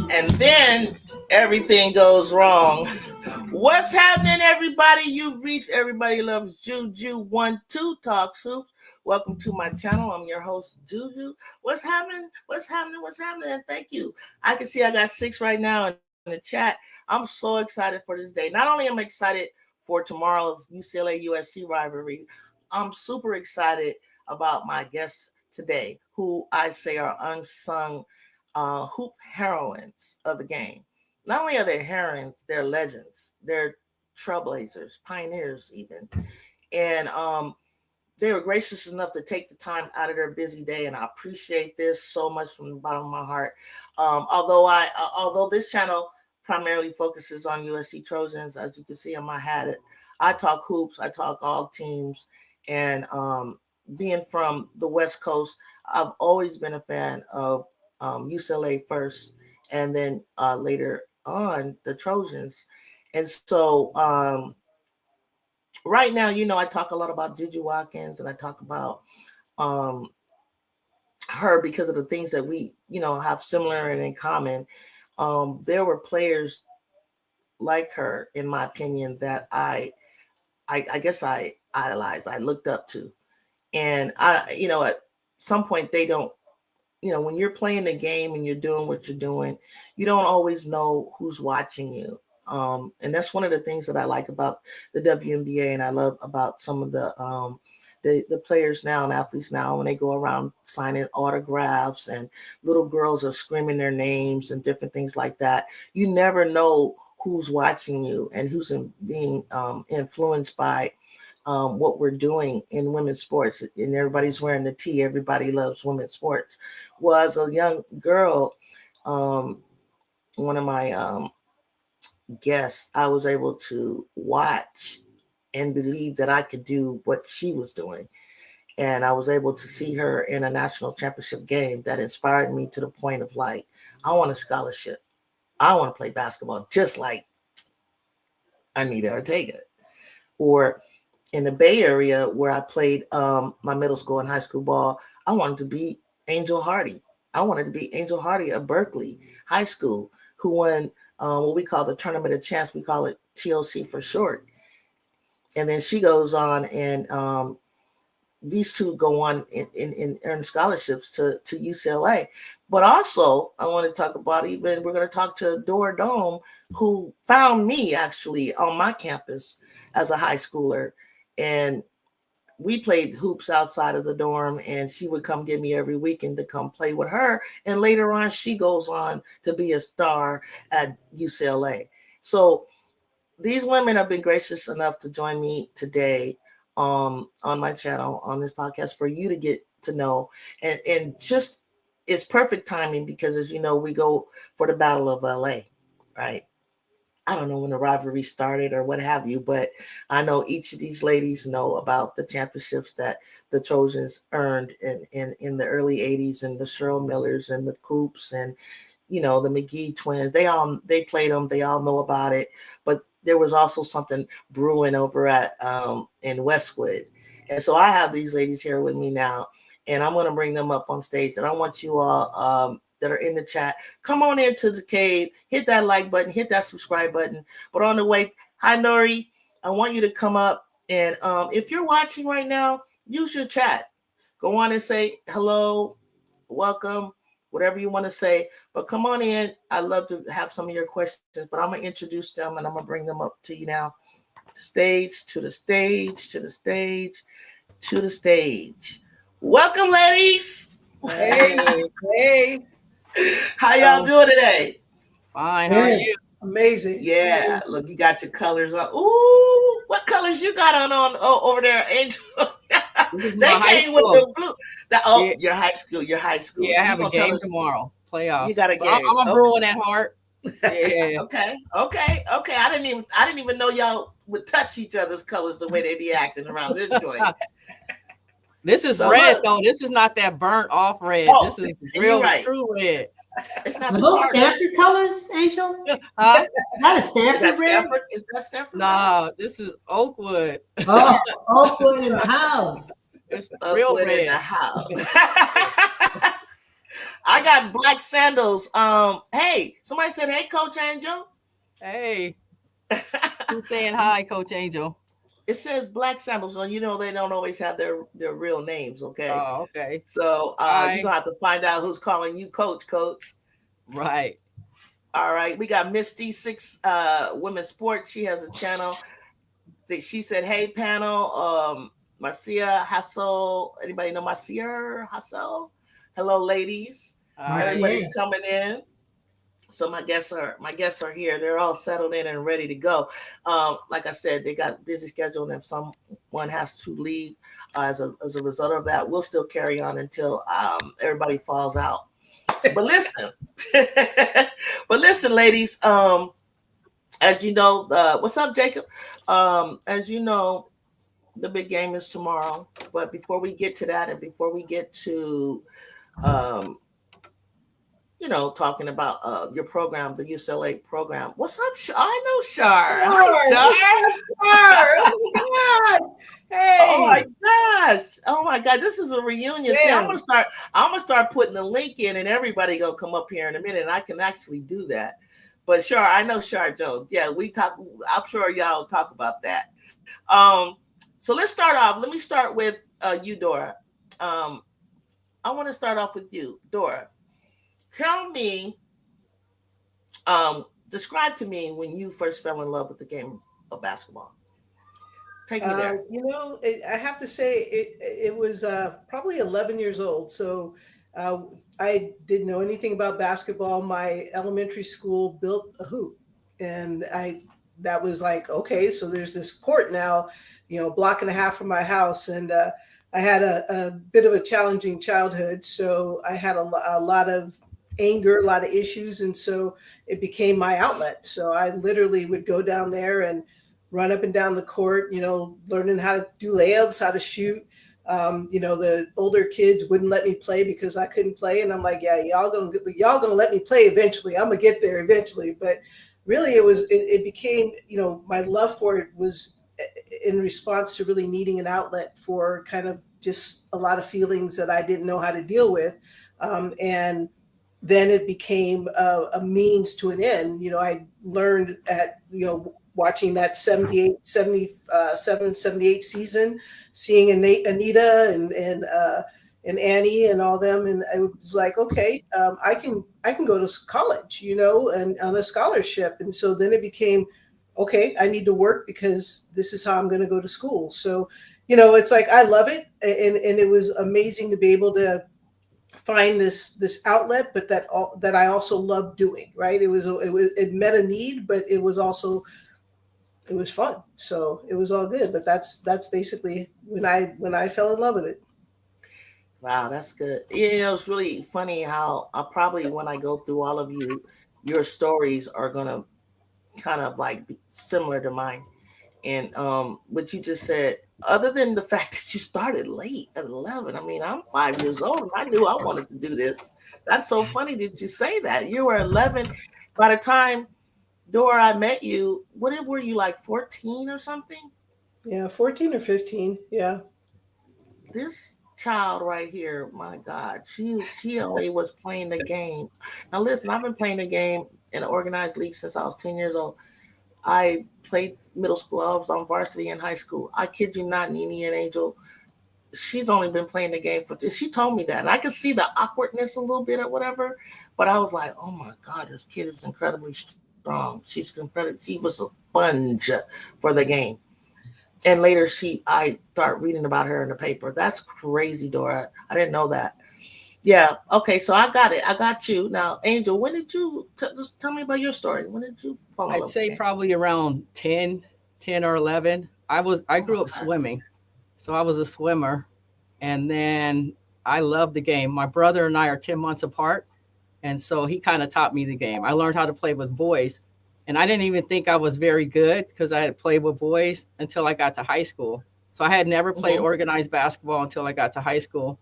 And then everything goes wrong. What's happening, everybody? You've reached Everybody Loves Juju 1-2 Talks Hoops. Welcome to my channel. I'm your host, Juju. What's happening? What's happening? What's happening? And thank you. I can see I got 6 right now in the chat. I'm so excited for this day. Not only am I excited for tomorrow's UCLA USC rivalry, I'm super excited about my guests today, who I say are unsung hoop heroines of the game. Not only are they heroines, they're legends. They're trailblazers, pioneers even. And they were gracious enough to take the time out of their busy day, and I appreciate this so much from the bottom of my heart. Although this channel primarily focuses on USC Trojans, as you can see on my hat, I talk hoops, I talk all teams, and being from the West Coast, I've always been a fan of UCLA first, and then later on the Trojans. And so right now, I talk a lot about Juju Watkins, and I talk about her because of the things that we, have similar and in common. There were players like her, in my opinion, that I guess I idolized, I looked up to. And at some point they don't, when you're playing the game and you're doing what you're doing, you don't always know who's watching you. And that's one of the things that I like about the WNBA, and I love about some of the players now and athletes now, when they go around signing autographs and little girls are screaming their names and different things like that. You never know who's watching you and who's being influenced by what we're doing in women's sports. And everybody's wearing the T. Everybody loves women's sports. Well, as a young girl, one of my guests, I was able to watch and believe that I could do what she was doing. And I was able to see her in a national championship game that inspired me to the point of I want a scholarship. I want to play basketball just like Anita Ortega. Or in the Bay Area, where I played my middle school and high school ball, I wanted to be Angel Hardy. I wanted to be Angel Hardy of Berkeley High School, who won what we call the Tournament of Champs. We call it TOC for short. And then she goes on, and these two go on and earn scholarships to UCLA. But also, I want to talk about we're going to talk to Dora Dome, who found me actually on my campus as a high schooler. And we played hoops outside of the dorm, and she would come get me every weekend to come play with her. And later on, she goes on to be a star at UCLA. So these women have been gracious enough to join me today on my channel, on this podcast, for you to get to know. And just, it's perfect timing because, as you know, we go for the Battle of LA, right? I don't know when the rivalry started or what have you, but I know each of these ladies know about the championships that the Trojans earned in the early 80s, and the Cheryl Millers and the Coops and, the McGee twins. They played them. They all know about it. But there was also something brewing over at in Westwood. And so I have these ladies here with me now, and I'm going to bring them up on stage. And I want you all that are in the chat, come on into the cave, hit that like button, hit that subscribe button. But on the way, hi Nori, I want you to come up, and if you're watching right now, use your chat. Go on and say hello, welcome, whatever you want to say. But come on in. I'd love to have some of your questions, but I'm going to introduce them, and I'm going to bring them up to you now. To the stage. Welcome, ladies. Hey. How y'all doing today? Fine. How are you? Amazing. Yeah, look, you got your colors on. Ooh, what colors you got on over there, Angel? This is They my high came with school. the blue. Yeah, Your high school, your high school. yeah. I So you have a gonna tell game us tomorrow. you Playoffs. got a But game? I'm a Okay, Bruin at heart. Yeah. okay. I didn't even know y'all would touch each other's colors the way they be acting around this joint. This is So red look, though. This is not that burnt off red. oh, This is you're real, right. true red. It's not Are the those target. Stanford colors, Angel? Huh? Is that a Is that Stanford red? Stanford? Is that Stanford red? No, this is Oakwood. Oh, Oakwood in the house. It's real Upward in the red. house. I got black sandals. Hey, somebody said, "Hey, Coach Angel." Hey, who's saying hi, Coach Angel? It says black sandals, so you know they don't always have their real names. Okay, Oh, okay. so you're Hi. gonna have to find out who's calling you Coach. Coach. Right. All right, we got Misty Six Women's Sports. She has a channel. She said, "Hey, panel. Marcia Hassel. Anybody know Marcia Hassel? Hello, ladies. Hi. Everybody's Marcia. coming in." So my guests are here. They're all settled in and ready to go. Like I said, they got a busy schedule, and if someone has to leave as a result of that, we'll still carry on until everybody falls out. But listen, ladies. As you know, what's up, Jacob? As you know, the big game is tomorrow. But before we get to that, and before we get to um, talking about your program, the UCLA program. What's up, Shar? I know Shar. Hi, Shar. Oh my God. Oh Hey. my gosh. Oh my God. This is a reunion. See, Man. I'm gonna start putting the link in, and everybody gonna come up here in a minute, and I can actually do that. But Shar, I know Shar Jones. Yeah, we talk. I'm sure y'all talk about that. So let's start off. Let me start with you, Dora. I want to start off with you, Dora. Tell me, describe to me when you first fell in love with the game of basketball. Take me there. I have to say it was probably 11 years old. So uh, I didn't know anything about basketball. My elementary school built a hoop, and that was like, okay, so there's this court now, a block and a half from my house, and I had a bit of a challenging childhood, so I had a lot of anger, a lot of issues, and so it became my outlet. So I literally would go down there and run up and down the court, learning how to do layups, how to shoot. The older kids wouldn't let me play because I couldn't play, and I'm like, yeah, y'all gonna let me play eventually. I'm gonna get there eventually. But really, it became, my love for it was in response to really needing an outlet for kind of just a lot of feelings that I didn't know how to deal with, and then it became a means to an end. I learned at watching that 78 season, seeing Anita and Annie and all them, and I was like, okay, I can go to college, and on a scholarship. And so then it became, okay, I need to work because this is how I'm going to go to school. So, it's like I love it, and it was amazing to be able to find this outlet, but that I also love doing. Right? It met a need, but it was fun. So it was all good. But that's basically when I fell in love with it. Wow, that's good. It's really funny how probably when I go through all of your stories are gonna kind of like be similar to mine. And what you just said, other than the fact that you started late at 11, I mean, I'm 5 years old and I knew I wanted to do this. That's so funny that you say that. You were 11. By the time, Dora, I met you, what were you, like 14 or something? Yeah, 14 or 15. Yeah. This child right here, my God, she only was playing the game. Now listen, I've been playing the game in an organized league since I was 10 years old. I played middle school. I was on varsity in high school. I kid you not, Nene and Angel. She's only been playing the game for. She told me that, and I could see the awkwardness a little bit or whatever. But I was like, oh my God, this kid is incredibly strong. She's incredible. She was a sponge for the game. And later, I start reading about her in the paper. That's crazy, Dora. I didn't know that. Yeah. Okay. So I got it. I got you. Now, Angel, when did you just tell me about your story? When did you fall in I'd love with the say game? probably around 10 or 11. I Oh my grew up God. swimming. So I was a swimmer, and then I loved the game. My brother and I are 10 months apart, and so he kind of taught me the game. I learned how to play with boys, and I didn't even think I was very good because I had played with boys until I got to high school. So I had never played Mm-hmm. organized basketball until I got to high school.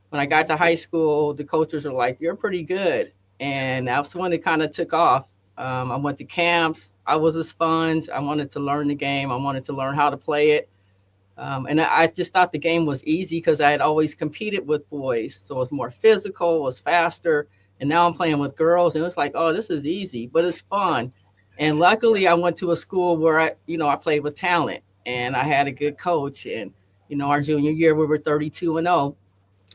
When I got Mm-hmm. to high school, the coaches were like, "You're pretty good," and that's when it kind of took off. I went to camps. I was a sponge. I wanted to learn the game. I wanted to learn how to play it. And I just thought the game was easy because I had always competed with boys. So it was more physical, it was faster. And now I'm playing with girls, and it's like, oh, this is easy, but it's fun. And Yeah. luckily, I went to a school where I played with talent, and I had a good coach. And our junior year, we were 32-0,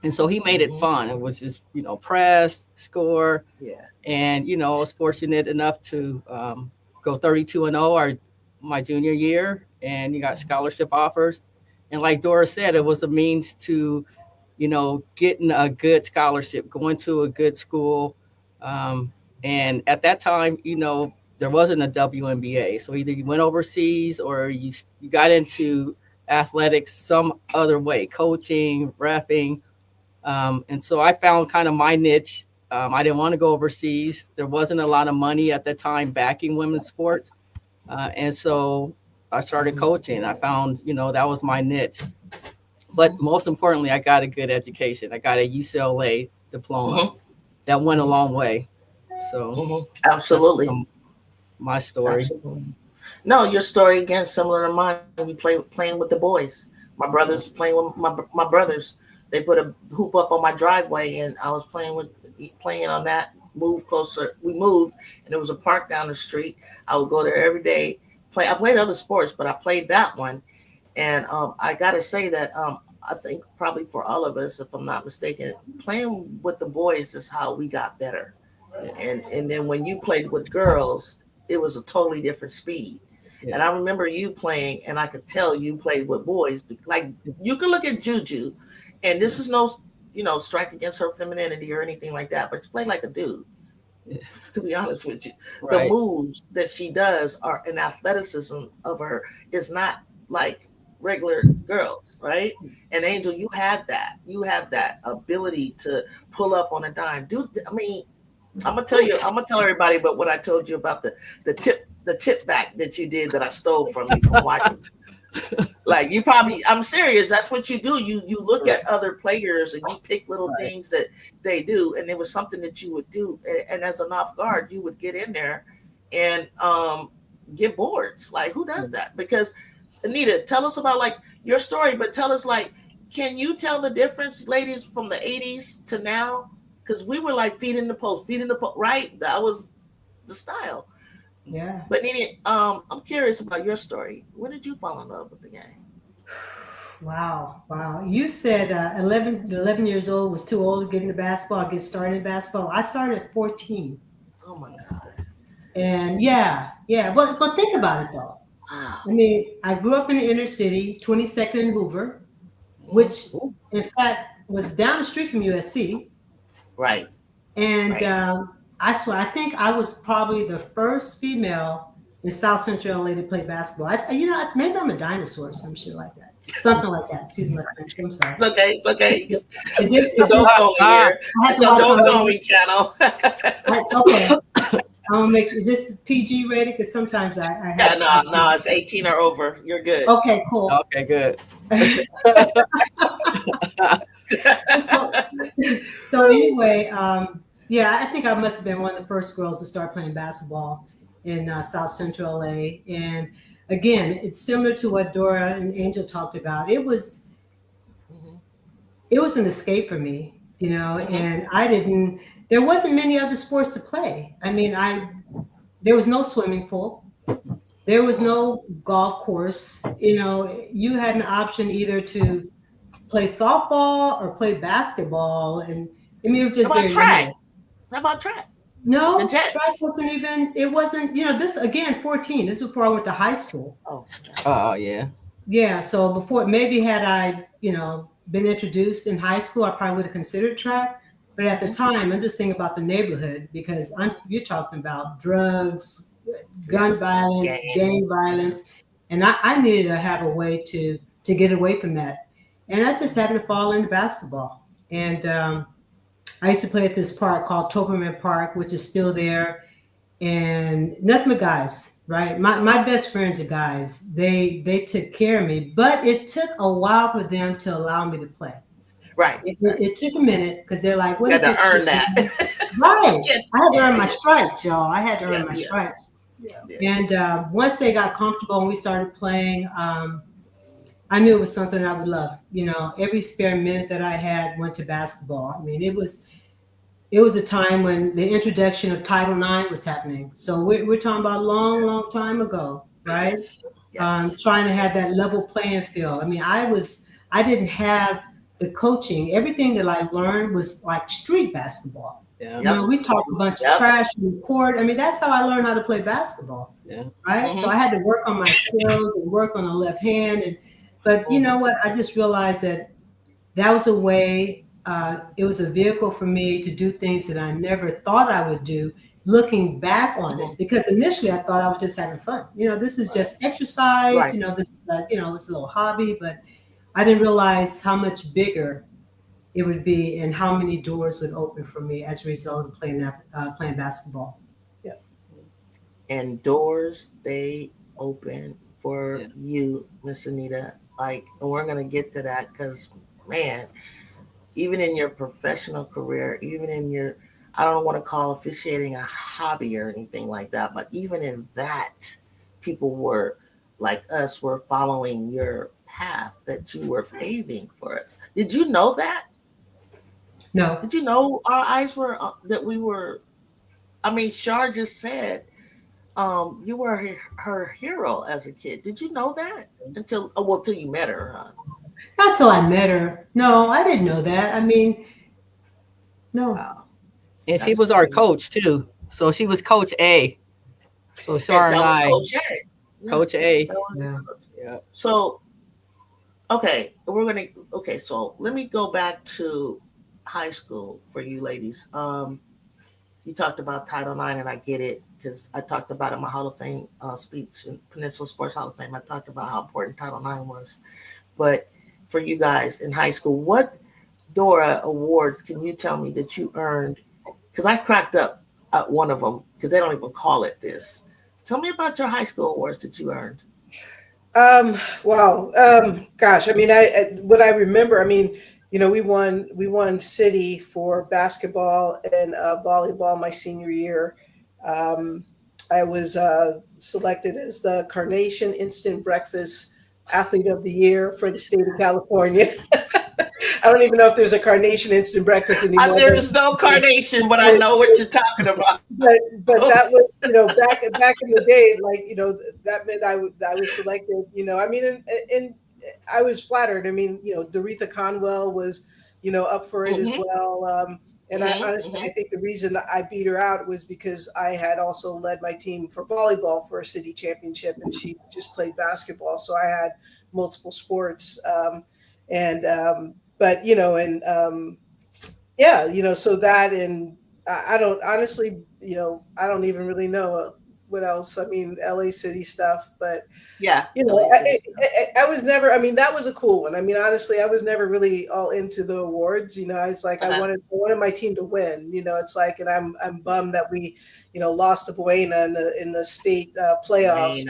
and so he made it Mm-hmm. fun. It was just press, score, Yeah. and I was fortunate enough to go 32-0 my junior year, and you got scholarship offers. And like Dora said, it was a means to getting a good scholarship, going to a good school. Um, and at that time, there wasn't a WNBA, so either you went overseas or you got into athletics some other way, coaching, refing. And so I found kind of my niche. I didn't want to go overseas. There wasn't a lot of money at the time backing women's sports. And so I started Mm-hmm. coaching. I found, that was my niche. But most importantly, I got a good education. I got a UCLA diploma Mm-hmm. that went a Mm-hmm. long way. So Mm-hmm. that's Absolutely. my story. Absolutely. No, your story again similar to mine. We playing with the boys. My brothers playing with my brothers. They put a hoop up on my driveway, and I was playing on that. Move closer. We moved, and there was a park down the street. I would go there every day. Play. I played other sports, but I played that one. And I gotta say that I think probably for all of us, if I'm not mistaken, playing with the boys is how we got better. Yeah. And then when you played with girls, it was a totally different speed. Yeah. And I remember you playing, and I could tell you played with boys. Like you could look at Juju, and this is no, strike against her femininity or anything like that, but she played like a dude. Yeah. To be honest with you, the Right. moves that she does are an athleticism of her is not like regular girls, right? And Angel, you had that. You had that ability to pull up on a dime. Dude, I mean, I'm gonna tell everybody about what I told you about the tip back that you did that I stole from you from watching. Like you probably, I'm serious. That's what you do. You look Right. at other players and you pick little Right. things that they do, and it was something that you would do. And as an off guard, you would get in there and get boards. Like who does that? Because Anita, tell us about like your story, but tell us like, can you tell the difference, ladies, from the '80s to now? Because we were like feeding the post, right? That was the style. Yeah. But Nene, I'm curious about your story. When did you fall in love with the game? Wow. Wow. You said 11 years old was too old to get into basketball, get started in basketball. I started at 14. Oh my God. And yeah. But think about it though. Wow. I mean, I grew up in the inner city, 22nd and Hoover, which Ooh, in fact was down the street from USC. right, And right. I think I was probably the first female in South Central LA to play basketball. Maybe I'm a dinosaur or some shit like that. Something like that. Excuse my French. I'm sorry. It's okay. It's okay. Is It's this, the is this, Adults Only here. I have It's to the watch Adults my Only channel. That's okay. I'm gonna make sure. Is this PG rated? Because sometimes I Yeah, have. no, it's 18 or over. You're good. Okay, cool. Okay, good. so, so anyway, yeah, I think I must have been one of the first girls to start playing basketball in South Central LA. And again, it's similar to what Dora and Angel talked about. It was Mhm, an escape for me, mhm. and there wasn't many other sports to play. I mean, there was no swimming pool. There was no golf course. You had an option either to play softball or play basketball, and I mean, it was How just about very track? limited. How about track? The No, track Jets. wasn't even. It wasn't. This again, 14. This was before I went to high school. Oh, Oh, yeah. Yeah, so before maybe had I, been introduced in high school, I probably would have considered track. But at the time, I'm just thinking about the neighborhood because you're talking about drugs, gun violence, gang violence, and I needed to have a way to get away from that. And I just happened to fall into basketball. And I used to play at this park called Toperman Park, which is still there. And nothing but guys, right? My best friends are guys. They took care of me, but it took a while for them to allow me to play. Right. It took a minute because they're like, "What is this?" You had to earn that. Right. I had to earn my stripes, y'all. I had to earn my stripes. Yeah. And once they got comfortable and we started playing, I knew it was something I would love. You know, every spare minute that I had went to basketball. I mean, it was a time when the introduction of Title IX was happening. So we're talking about a long time ago, right? Yes. Trying to have that level playing field. I mean, I didn't have the coaching. Everything that I learned was like street basketball. Yeah. You know, we talked a bunch of trash in the court. I mean, that's how I learned how to play basketball. Yeah. Right. So I had to work on my skills and work on the left hand. But you know what? I just realized that was a way. It was a vehicle for me to do things that I never thought I would do. Looking back on it, because initially I thought I was just having fun. You know, this is just exercise. Right. You know, this is it's a little hobby. But I didn't realize how much bigger it would be and how many doors would open for me as a result of playing basketball. Yeah. And doors they open for you, Miss Anita. Like, and we're gonna get to that because, man, even in your professional career, even in your, I don't want to call officiating a hobby or anything like that, but even in that, people were like us were following your path that you were paving for us. Did you know that? No. Did you know our eyes were that we were? I mean, Shar just said you were her hero as a kid. Did you know that until you met her? Huh? Not till I met her. No, I didn't know that. I mean, no. Wow. And she was our coach too. So she was Coach A. So Shar and I, Coach A. Coach A. Yeah. So, so let me go back to high school for you ladies. You talked about Title IX, and I get it because I talked about it in my Hall of Fame speech in Peninsula Sports Hall of Fame. I talked about how important Title IX was. But for you guys in high school, what Dora awards can you tell me that you earned? Because I cracked up at one of them because they don't even call it this. Tell me about your high school awards that you earned. Wow. Gosh, I mean, what I remember, I mean, you know, we won city for basketball and volleyball my senior year. I was selected as the Carnation Instant Breakfast Athlete of the Year for the state of California. I don't even know if there's a Carnation Instant Breakfast anymore. There is no Carnation, but I know what you're talking about. But that was, you know, back in the day, like, you know, that meant I was selected, you know, I mean, and I was flattered. I mean, you know, Doretha Conwell was, you know, up for it as well. And I honestly, I think the reason I beat her out was because I had also led my team for volleyball for a city championship, and she just played basketball. So I had multiple sports. But, you know, and yeah, you know, so that, and I don't honestly, you know, I don't even really know what else. I mean, LA City stuff, but yeah, you know, I was never, I mean, that was a cool one. I mean, honestly, I was never really all into the awards, you know. It's like I wanted my team to win, you know. It's like, and I'm bummed that we, you know, lost to Buena in the state playoffs.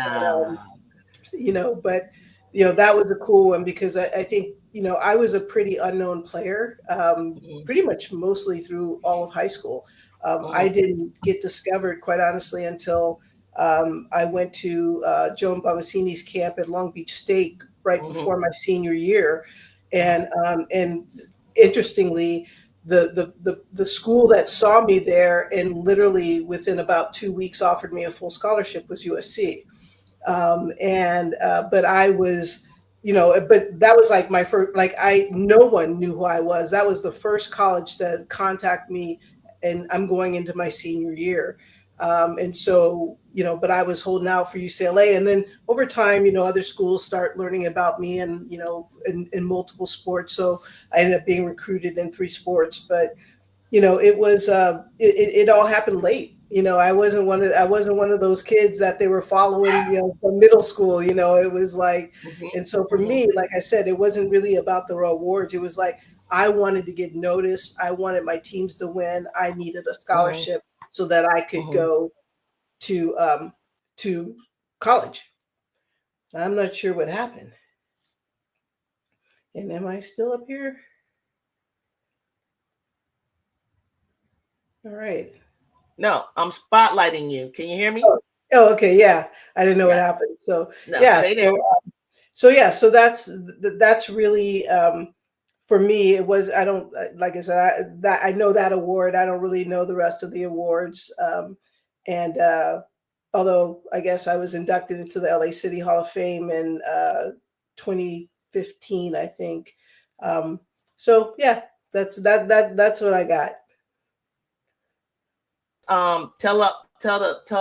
You know, but you know, that was a cool one because I think, you know, I was a pretty unknown player, pretty much mostly through all of high school. I didn't get discovered, quite honestly, until I went to Joan Bomassini's camp at Long Beach State right before my senior year, and interestingly, the school that saw me there and literally within about 2 weeks offered me a full scholarship was USC. But I was, you know, but that was like my first, like no one knew who I was. That was the first college to contact me, and I'm going into my senior year. And so, you know, but I was holding out for UCLA, and then over time, you know, other schools start learning about me and, you know, in multiple sports. So I ended up being recruited in 3 sports, but it was it all happened late. I wasn't one of those kids that they were following, from middle school. It was like, Mhm, and so for mhm, me, like I said, it wasn't really about the awards. It was like I wanted to get noticed. I wanted my teams to win. I needed a mhm, scholarship so that I could mhm. go to college. I'm not sure what happened. And am I still up here? All right. No, I'm spotlighting you. Can you hear me? Oh, okay. Yeah. I didn't know what Yeah. happened. So, No, yeah. stay there. So that's really, for me, it was, I don't, like I said, I know that award. I don't really know the rest of the awards. And although I guess I was inducted into the LA City Hall of Fame in 2015, I think. So yeah, that's what I got. Tell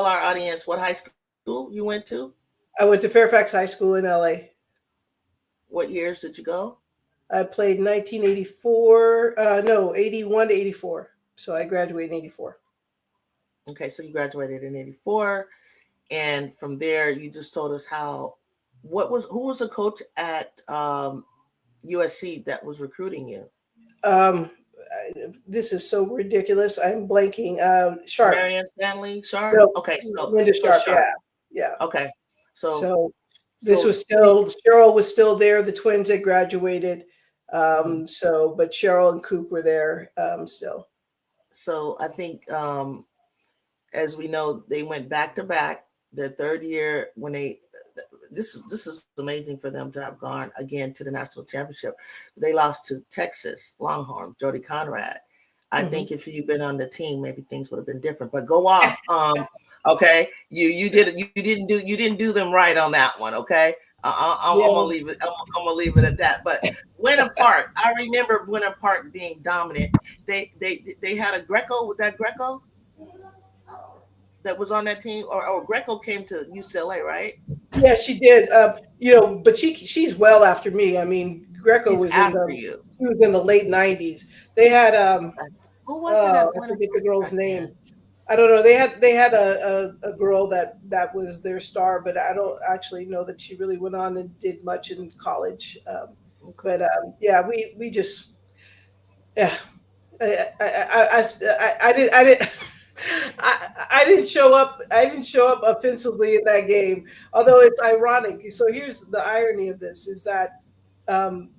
our audience what high school you went to. I went to Fairfax High School in LA. What years did you go? I played 1984, no, 81 to 84. So I graduated in 84. Okay, so you graduated in 84. And from there, you just told us who was the coach at USC that was recruiting you? Um, this is so ridiculous. I'm blanking. Sharp. Marianne Stanley Sharp? No, Okay, Linda so Sharp. Sharp. Yeah. Yeah. Okay. So So this so was still, Cheryl was still there. The twins had graduated. Mhm. But Cheryl and Coop were there still. So I think as we know, they went back to back. Their third year when this is amazing for them to have gone again to the national championship. They lost to Texas Longhorns, Jody Conrad. I think if you'd been on the team, maybe things would have been different. But go off. Okay, you didn't do them right on that one. Okay, I'm Yeah. gonna leave it. I'm gonna leave it at that. But Winter Park, I remember Winter Park being dominant. They had a Greco. Was that Greco that was on that team, or Greco came to UCLA, right? Yeah, she did. But she's well after me. I mean, Greco She's was in after the you. she was in the late '90s. They had Who was it at I Winter forget the Park girl's back name. then? I don't know. They had a girl that was their star, but I don't actually know that she really went on and did much in college. Okay. But yeah, we just yeah. I didn't I didn't show up. I didn't show up offensively in that game. Although it's ironic. So here's the irony of this: is that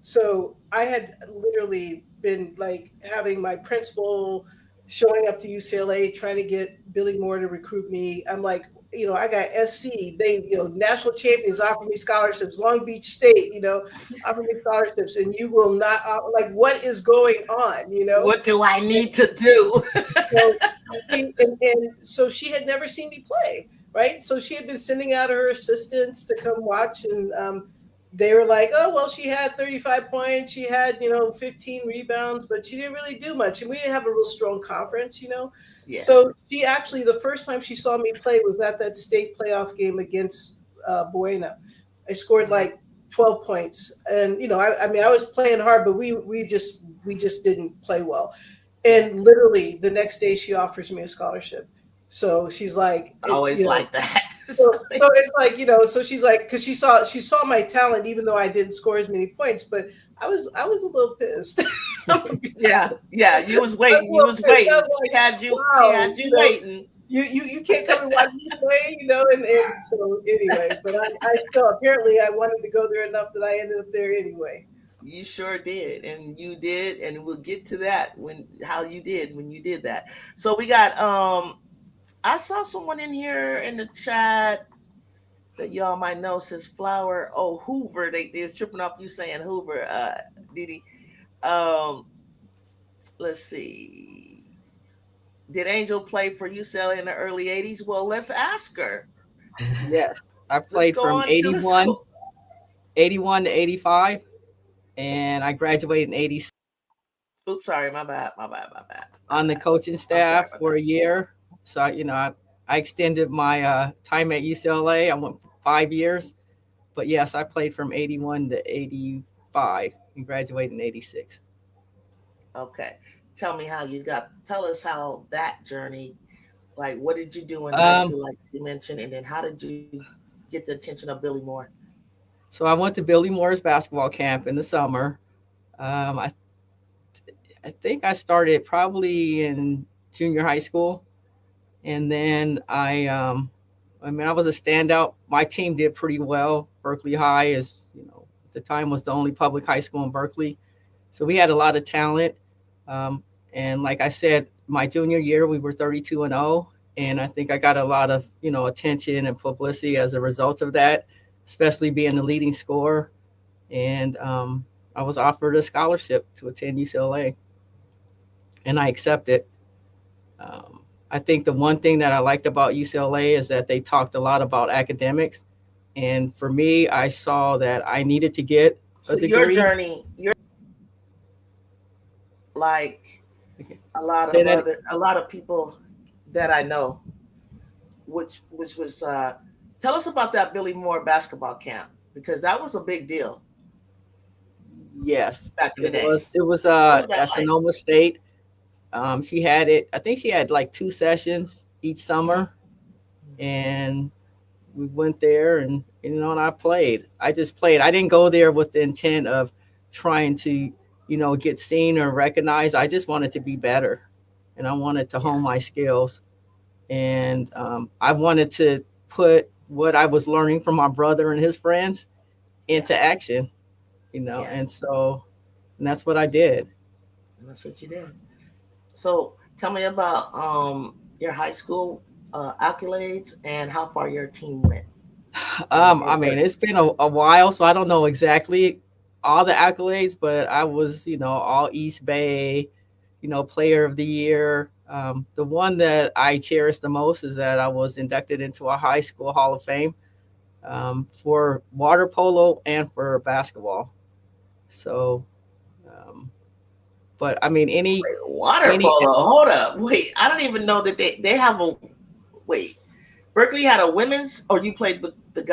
so I had literally been like having my principal showing up to UCLA trying to get Billy Moore to recruit me. I'm like, I got SC. They, national champions offer me scholarships. Long Beach State, offer me scholarships, and you will not. Like, what is going on? What do I need to do? So, and so she had never seen me play, right? So she had been sending out her assistants to come watch, and they were like, "Oh, well, she had 35 points, she had 15 rebounds, but she didn't really do much, and we didn't have a real strong conference." Yeah. So she actually, the first time she saw me play was at that state playoff game against Buena. I scored like 12 points, and I mean, I was playing hard, but we just didn't play well. Yeah. And literally the next day she offers me a scholarship. So she's like, It's always like that. so it's like, so she's like, because she saw my talent, even though I didn't score as many points, but I was a little pissed. Yeah. You was waiting. Like, She wow, had you waiting. you can't come and watch me play, and so anyway, but I still, apparently I wanted to go there enough that I ended up there anyway. You sure did, and you did, and we'll get to that how you did when you did that. So we got I saw someone in here in the chat that y'all might know says Flower. Oh, Hoover. They're tripping off you saying Hoover, Didi. Um, let's see. Did Angel play for UCLA in the early 80s? Well, let's ask her. Yes, I Let's played go from on to the 81 to 85, and I graduated in 86 Oops, sorry, my bad. on the coaching I'm sorry staff about for that. a year. So, I extended my time at UCLA. I went for 5 years. But yes, I played from 81 to 85 and graduated in 86. Okay. tell me how you got. Tell us how that journey. Like, what did you do in high Um, school, like you mentioned, and then how did you get the attention of Billy Moore? so I went to Billy Moore's basketball camp in the summer. I think I started probably in junior high school, and then I mean, I was a standout. My team did pretty well. Berkeley High is, at the time was the only public high school in Berkeley, so we had a lot of talent. Um, and like I said, my junior year we were 32-0, and I think I got a lot of attention and publicity as a result of that, especially being the leading scorer. And I was offered a scholarship to attend UCLA, and I accepted. I think the one thing that I liked about UCLA is that they talked a lot about academics. And for me, I saw that I needed to get a So your degree. journey, you're like Okay. a Say that. lot of people that I know, which was tell us about that Billy Moore basketball camp because that was a big deal Yes, back in the it day. was. It was What was that at like? Sonoma State. She had it. I think she had like 2 sessions each Mhm. summer, and we went there, and I played. I just played. I didn't go there with the intent of trying to get seen or recognized. I just wanted to be better, and I wanted to Yeah, hone my skills, and I wanted to put what I was learning from my brother and his friends yeah, into action. yeah. And that's what I did. And that's what you did. So tell me about your high school accolades and how far your team went I in mean, Berkeley. it's been a while, so I don't know exactly all the accolades, but I was, all East Bay, player of the year. The one that I cherish the most is that I was inducted into a high school Hall of Fame for water polo and for basketball. So, um, but I mean, Wait, water any, polo. Hold up. Wait, I don't even know that they have a wait. Berkeley had a women's, or you played with the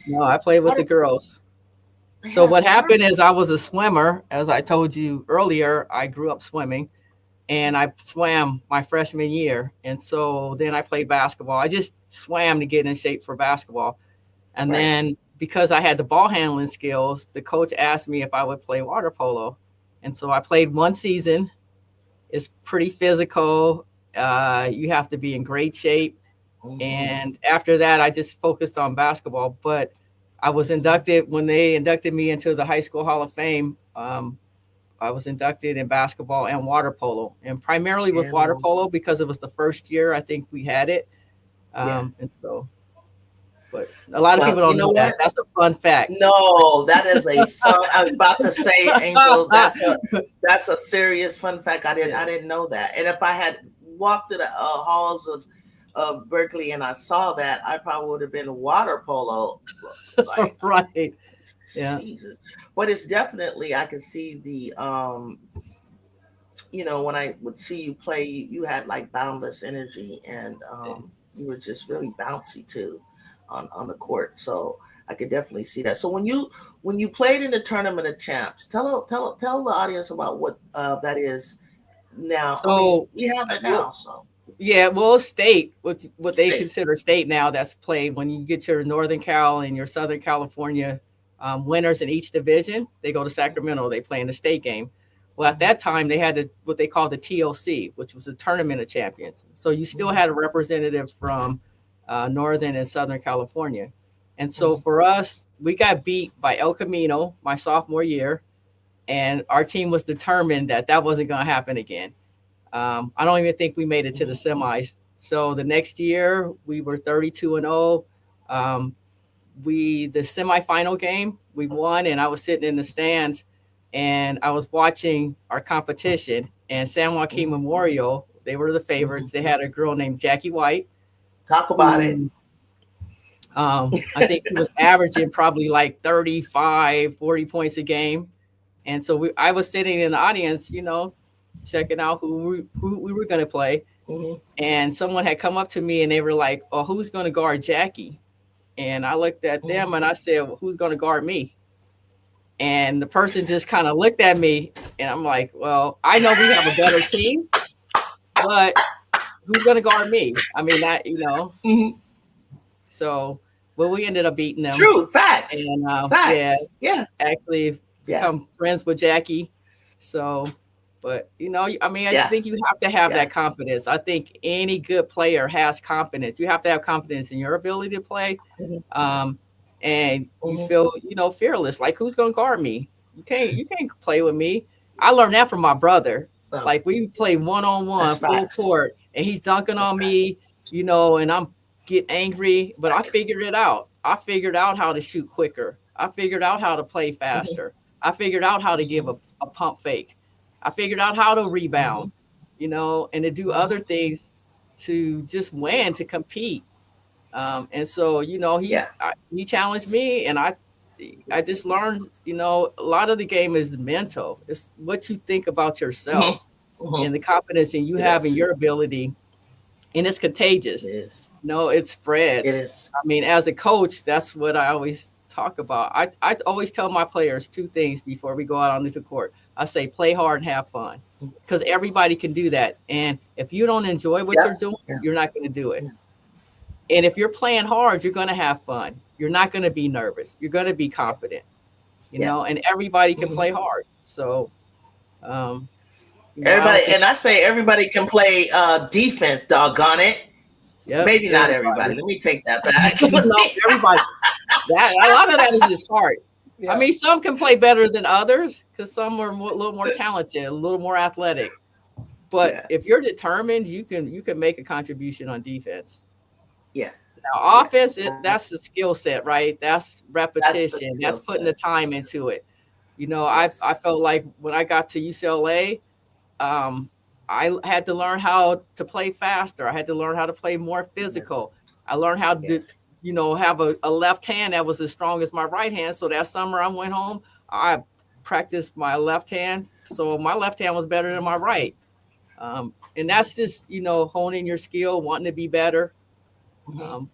no, guys? I played with Water the girls. They So had what water happened is polo. I was a swimmer, as I told you earlier. I grew up swimming, and I swam my freshman year. And so then I played basketball. I just swam to get in shape for basketball. And Right. then because I had the ball handling skills, the coach asked me if I would play water polo. And so I played one season. It's pretty physical. You have to be in great shape. Hmm. And after that, I just focused on basketball. But I was inducted when they inducted me into the High School Hall of Fame. I was inducted in basketball and water polo, and primarily with And water polo because it was the first year I think we had it. yeah. And so, but a lot of Well, people you don't know know that. what? That's a fun fact. No, that is a fun. I was about to say, Angel. That's a serious fun fact. Yeah, I didn't know that. And if I had walked to the halls of Berkeley and I saw that, I probably would have been water polo. Like right. Yeah. Jesus, but it's definitely I can see the when I would see you play, you had like boundless energy, and you were just really bouncy too on the court. So I could definitely see that. So when you played in the tournament of champs, tell the audience about what that is now. I mean, So, we have it well, now, so yeah, well, state, what they state. consider state now, that's played when you get your Northern Cal and your Southern California winners in each division. They go to Sacramento. They play in the state game. Well, at Mhm, that time, they had what they called the TOC, which was the Tournament of Champions. So you still mhm, had a representative from Northern and Southern California. And so mhm. for us, we got beat by El Camino my sophomore year, and our team was determined that that wasn't going to happen again. I don't even think we made it to the Mhm. semis. So the next year we were 32-0. Um, we the semifinal game we won, and I was sitting in the stands, and I was watching our competition. And San Joaquin Mhm. Memorial, they were the Mhm. favorites. They had a girl named Jackie White Talk about it. who I think she was averaging probably like 35, 40 points a game. And so I was sitting in the audience, checking out who we were going to play. Hmm. And someone had come up to me and they were like, "Oh, who's going to guard Jackie?" And I looked at Hmm. them and I said, well, "Who's going to guard me?" And the person just kind of looked at me, and I'm like, well, I know we have a better team, but who's going to guard me? I mean, Mhm. So, well, we ended up beating It's them. true. Facts. And yeah, Facts. Yeah. actually Yeah. become friends with Jackie. So, but I mean, I Yeah. think you have to have Yeah. that confidence. I think any good player has confidence. You have to have confidence in your ability to play. Mhm. And you Mhm. feel, fearless. Like, who's going to guard me? You can't play with me. I learned that from my brother. No, Like, we play one-on-one, that's full facts. court, and he's dunking That's on facts. me, and I'm get angry, but I Facts. figured it out. I figured out how to shoot quicker. I figured out how to play Mhm. faster. I figured out how to give Mhm. a pump fake. I figured out how to Mhm. rebound, and to do other Mhm. things to just win, to compete. And so, Yeah. he challenged me, and I just learned, a lot of the game is mental. It's what you think about Mhm. yourself Mhm. and the confidence in you It have in is. your ability, and it's It contagious. is. It It spreads. is. I mean, as a coach, that's what I always talk about. I always tell my players two things before we go out on the court. I say, play hard and have fun, because everybody can do that. And if you don't enjoy what Yep. you're doing, Yeah. you're not going to do it. Yeah. And if you're playing hard, you're going to have fun. You're not going to be nervous. You're going to be confident, Yeah. and everybody can Mhm. play hard. So, um, I Everybody, don't think, and I say everybody can play defense. Doggone it. yep, Maybe not everybody. everybody. Let me take that back. No, everybody. That a lot of that is just heart. I Yeah. mean, some can play better than others because some are a little more talented, a little more athletic. But Yeah. if you're determined, you can make a contribution on defense. Yeah. Now, Yeah. offense, that's the skill set, right? That's That's the repetition. skill That's putting the set. time into it. I Yes. felt like when I got to UCLA, um, I had to learn how to play faster. I had to learn how to play more Yes. physical. I learned how to, Yes. have a left hand that was as strong as my right hand. So that summer I went home, I practiced my left hand. So my left hand was better than my right. And that's just, honing your skill, wanting to be better, Mhm. um,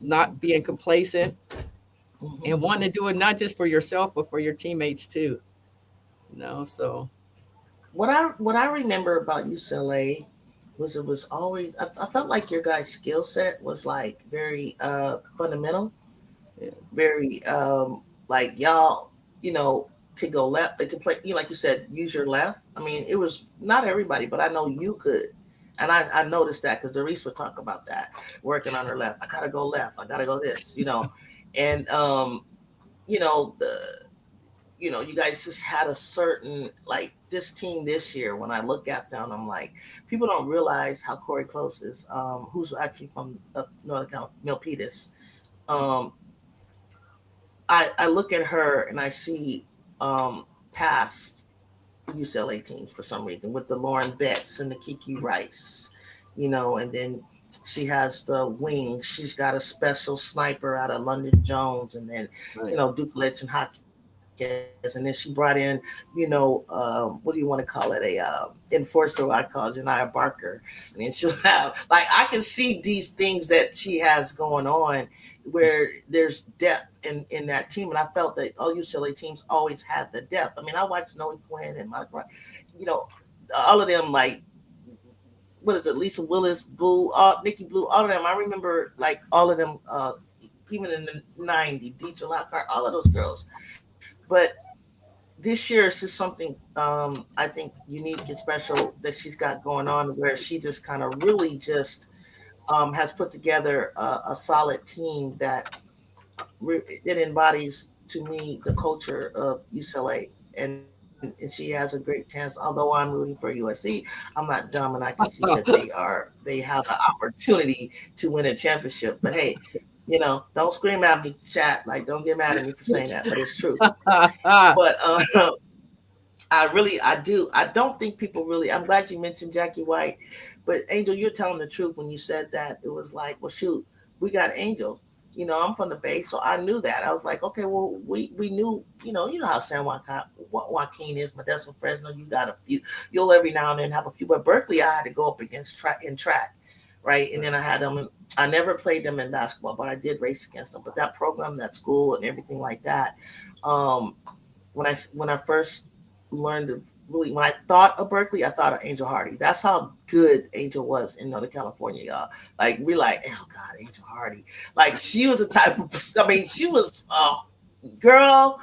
not being complacent, Mhm. and wanting to do it not just for yourself, but for your teammates too. So What I remember about UCLA was it was always I felt like your guys' skill set was like very fundamental, yeah. very like y'all, you know, could go left, they could play, like you said, use your left. I mean, it was not everybody, but I know you could. And I noticed that because Doris would talk about that, working on her left. I gotta go left, I gotta go this. And the you guys just had a certain like this team this year. When I look at them, I'm like, people don't realize how Corey Close is, who's actually from up Northern California, Milpitas. Um, I look at her and I see past UCLA teams for some reason with the Lauren Betts and the Kiki Rice, and then she has the wing. She's got a special sniper out of London Jones, and then Right. Duke Ledge and Hopkins, and then she brought in, what do you want to call it, a enforcer, I call Janiyah Barker, and then she'll have like I can see these things that she has going on where there's depth in that team. And I felt that all UCLA teams always had the depth. I mean, I watched Noe Quinn and Monica, all of them, like, what is it, Lisa Willis, Blue, Nikki Blue, all of them. I remember like all of them, even in the 90s, Deidre Lockhart, all of those girls. But this year is just something I think unique and special that she's got going on, where she just kind of really just has put together a solid team that it embodies to me the culture of UCLA, and she has a great chance. Although I'm rooting for USC, I'm not dumb, and I can see that they have an opportunity to win a championship. But hey, don't scream at me, chat. Like, don't get mad at me for saying that, but it's true. But I don't think people really. I'm glad you mentioned Jackie White, but Angel, you're telling the truth when you said that. It was like, well, shoot, we got Angel. I'm from the Bay, so I knew that. I was like, okay, well, we knew, how San Joaquin is, Modesto, Fresno. You got a few. You'll every now and then have a few, but Berkeley, I had to go up against track, right? And then I had them. I never played them in basketball, but I did race against them. But that program, that school, and everything like that. when I first learned to really, when I thought of Berkeley, I thought of Angel Hardy. That's how good Angel was in Northern California, y'all. Like we're like, oh God, Angel Hardy. Like she was a type of, I mean, she was girl,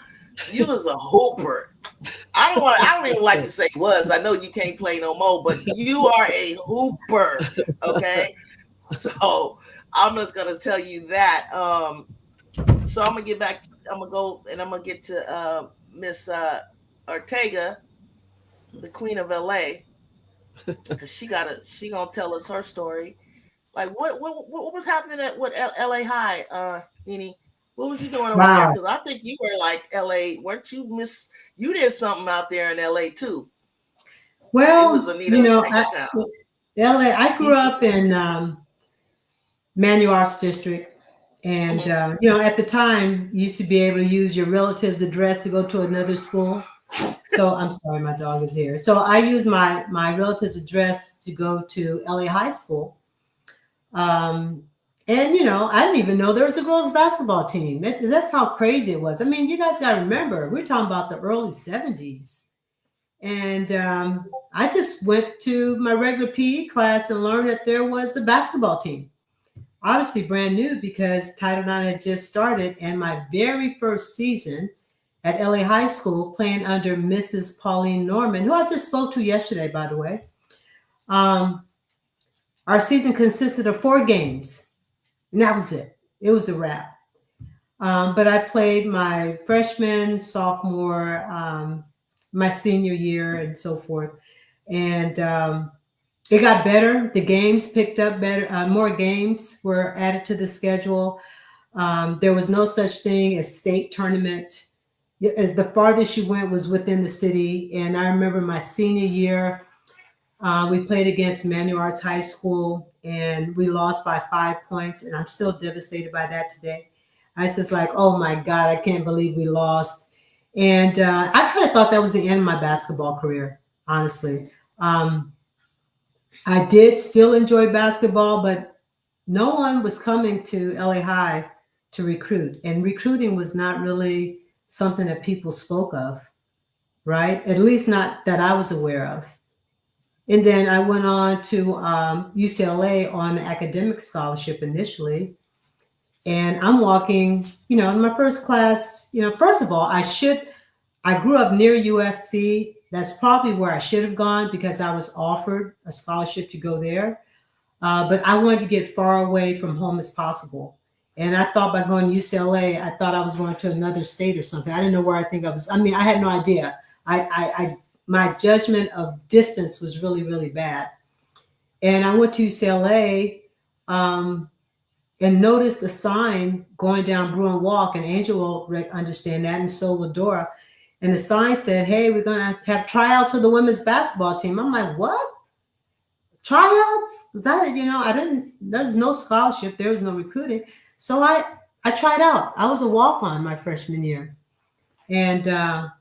you was a hooper. I don't even like to say was. I know you can't play no more, but you are a hooper. Okay. So I'm just gonna tell you that. So I'm gonna get back, I'm gonna go and I'm gonna get to Miss Ortega, the Queen of LA, because she gonna tell us her story. Like what was happening at what LA High, Nene? What was you doing over there? Wow. Because I think you were like LA, weren't you, Miss? You did something out there in LA too. It was Well, Anita Ortega's town. LA, I grew up in Manual Arts District. And, at the time, you used to be able to use your relative's address to go to another school. So I'm sorry, my dog is here. So I used my relative's address to go to LA High School. And, I didn't even know there was a girls basketball team. That's how crazy it was. I mean, you guys got to remember, we're talking about the early 70s. And I just went to my regular PE class and learned that there was a basketball team. Obviously brand new because Title IX had just started. And my very first season at LA High School, playing under Mrs. Pauline Norman, who I just spoke to yesterday, by the way. Our season consisted of 4 games, and that was it. It was a wrap. But I played my freshman, sophomore, my senior year, and so forth. And it got better. The games picked up better. More games were added to the schedule. There was no such thing as state tournament. The farthest you went was within the city. And I remember my senior year, we played against Manual Arts High School, and we lost by 5 points. And I'm still devastated by that today. I was just like, oh my God, I can't believe we lost. And I kind of thought that was the end of my basketball career, honestly. I did still enjoy basketball, but no one was coming to LA High to recruit. And recruiting was not really something that people spoke of, right? At least not that I was aware of. And then I went on to UCLA on an academic scholarship initially. And I'm walking, in my first class, first of all, I grew up near USC. That's probably where I should have gone because I was offered a scholarship to go there. But I wanted to get far away from home as possible. And I thought by going to UCLA, I thought I was going to another state or something. I didn't know where I had no idea. My judgment of distance was really, really bad. And I went to UCLA and noticed a sign going down Bruin Walk, and Angel will understand that, and so will Dora. And the sign said, hey, we're going to have tryouts for the women's basketball team. I'm like, what? Tryouts? There's no scholarship. There was no recruiting. So I tried out. I was a walk-on my freshman year. And, the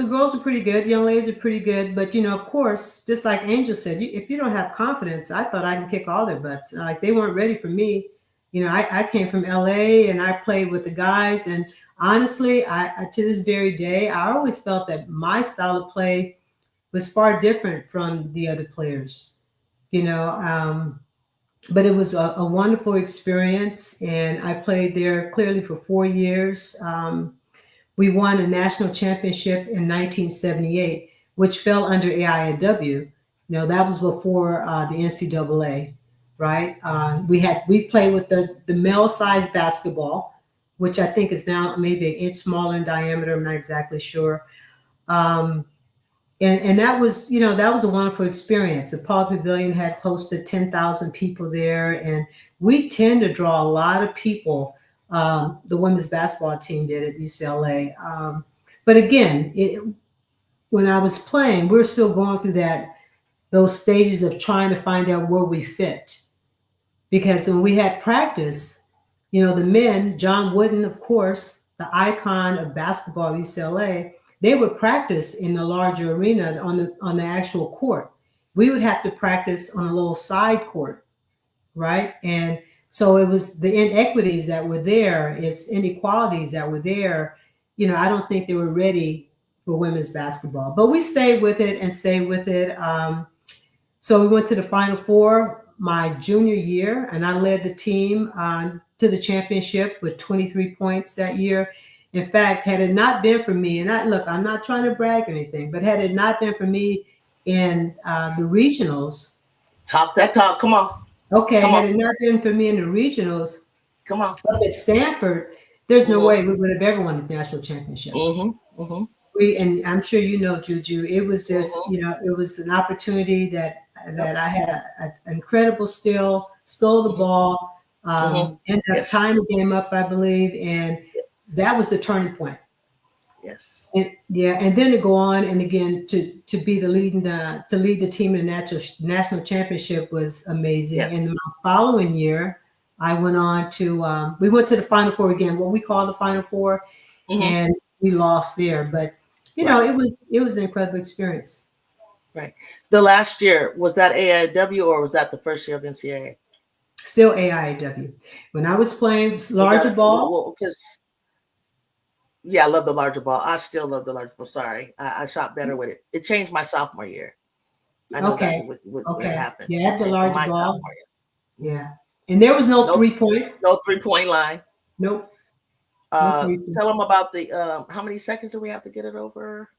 girls are pretty good. The young ladies are pretty good. But, of course, just like Angel said, if you don't have confidence, I thought I can kick all their butts. Like they weren't ready for me. I came from LA and I played with the guys. And honestly, I to this very day, I always felt that my style of play was far different from the other players, but it was a wonderful experience. And I played there clearly for 4 years. We won a national championship in 1978, which fell under AIAW. That was before the NCAA, right? We played with the male size basketball, which I think is now maybe an inch smaller in diameter. I'm not exactly sure. And that was, that was a wonderful experience. The Paul Pavilion had close to 10,000 people there. And we tend to draw a lot of people. The women's basketball team did at UCLA. But again, when I was playing, we were still going through those stages of trying to find out where we fit. Because when we had practice, the men, John Wooden, of course, the icon of basketball at UCLA, they would practice in the larger arena on the actual court. We would have to practice on a little side court, right? And So it was the inequities that were there, it's inequalities that were there. You know, I don't think they were ready for women's basketball, but we stayed with it and stayed with it. So we went to the Final Four my junior year, and I led the team to the championship with 23 points that year. In fact, had it not been for me, and I'm not trying to brag or anything, but had it not been for me in the regionals. Talk that talk. Come on. Okay, Come had on. it not been for me in the regionals, Come on. up at Stanford, there's no way we would have ever won the national championship. And I'm sure you know, Juju, it was just, you know, it was an opportunity that I had an incredible steal, stole the ball, ended up tying the game up, I believe, and that was the turning point. Yes. And then to go on and again to be to lead the team in the national championship was amazing. Yes. And the following year, I went on to we went to the Final Four again, what we call the Final Four, and we lost there. But you know, it was an incredible experience. Right. The last year, was that AIAW or was that the first year of NCAA? Still AIAW. When I was playing larger ball, because I love the larger ball. I still love the larger ball. Sorry, I shot better with it. It changed my sophomore year. I know exactly what happened. Yeah, the larger ball. Sophomore year. Yeah, and there was no 3-point. No 3-point line. Nope. Tell them about the how many seconds do we have to get it over?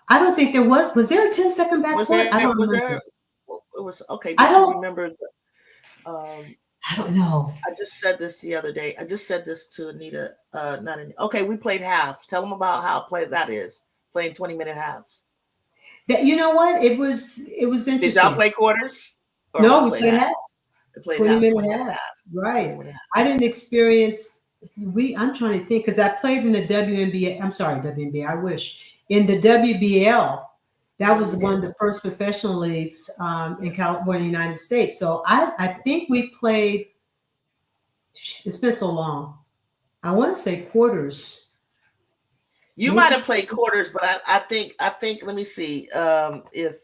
I don't think there was. Was there a 10-second backcourt? I don't remember. It was okay. Did you remember I don't know. I just said this the other day. I just said this to Anita. Okay, we played half. Tell them about how that is. Playing 20-minute halves. You know what? It was interesting. Did y'all play quarters? No, we played halves. 20-minute halves. Right. I didn't experience. I'm trying to think because I played in the WNBA. I'm sorry, WNBA. I wish in the WBL. That was one of the first professional leagues in California, United States. So I think we played. It's been so long. I want to say quarters. You might have played quarters, but I think. Let me see. If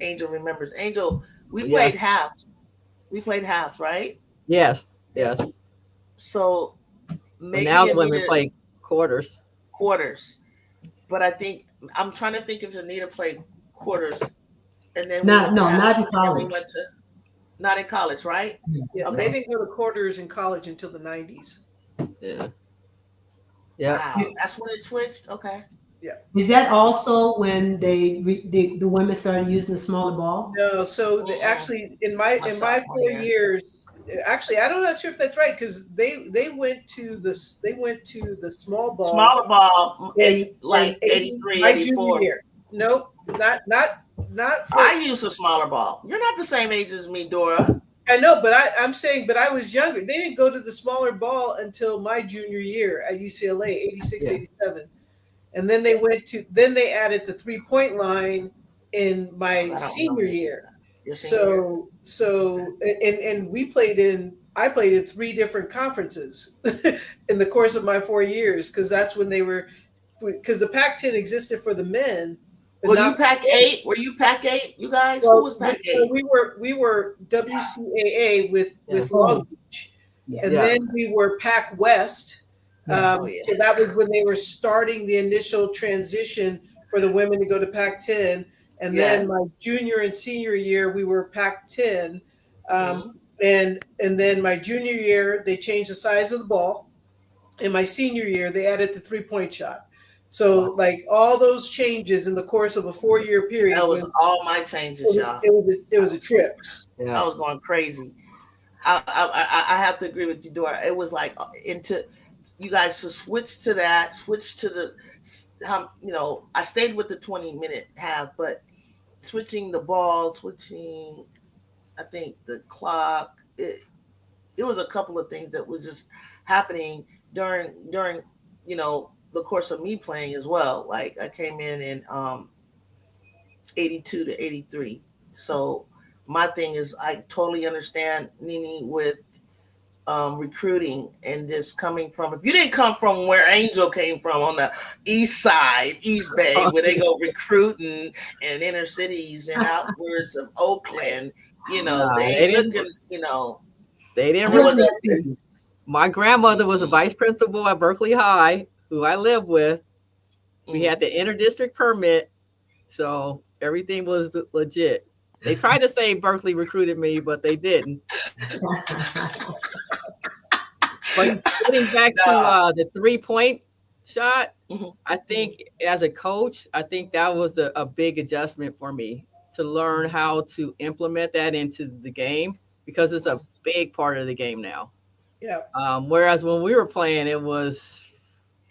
Angel remembers, Angel, we played halves. We played halves, right? Yes. So maybe now the women play quarters. But I think I'm trying to think if Anita played quarters, and then not in college. We went to not in college, right? Yeah, they didn't go to quarters in college until the 90s. Yeah. Wow, that's when it switched. Okay. Yeah. Is that also when the women started using the smaller ball? No. So actually, in my 4 years. Actually, I'm not sure if that's right because they went to the small ball. Smaller ball, 83, 84. Nope, not. I used a smaller ball. You're not the same age as me, Dora. I know, but I'm saying, but I was younger. They didn't go to the smaller ball until my junior year at UCLA, 86, 87. And then they they added the 3-point line in my senior year. So we played I played in 3 different conferences in the course of my 4 years because that's when because the Pac-10 existed for the men. Were you Pac-8? Were you Pac-8? You guys? Who was Pac-8? So we were WCAA with Long Beach, and then we were Pac-West. So that was when they were starting the initial transition for the women to go to Pac-10. And then my junior and senior year, we were Pac-10. And then my junior year, they changed the size of the ball. In my senior year, they added the 3-point shot. So like all those changes in the course of a 4-year period. That was all my changes, y'all. It was a trip. I was going crazy. I have to agree with you, Dora. It was like you guys to switch to the, I stayed with the 20-minute half, but switching the ball, I think the clock, it was a couple of things that was just happening during the course of me playing as well. Like I came in 82 to 83. So my thing is I totally understand Nini with recruiting and just coming from, if you didn't come from where Angel came from on the east side, East Bay, where they go recruiting in inner cities and outwards of Oakland, You know, Nah, they they ain't didn't. looking, you know. They didn't It wasn't. recruit. My grandmother was a vice principal at Berkeley High, who I lived with. We had the interdistrict permit, so everything was legit. They tried to say Berkeley recruited me, but they didn't. But getting back to the 3-point shot, Mhm. I think as a coach, I think that was a big adjustment for me to learn how to implement that into the game because it's a big part of the game now. Yeah. Whereas when we were playing, it was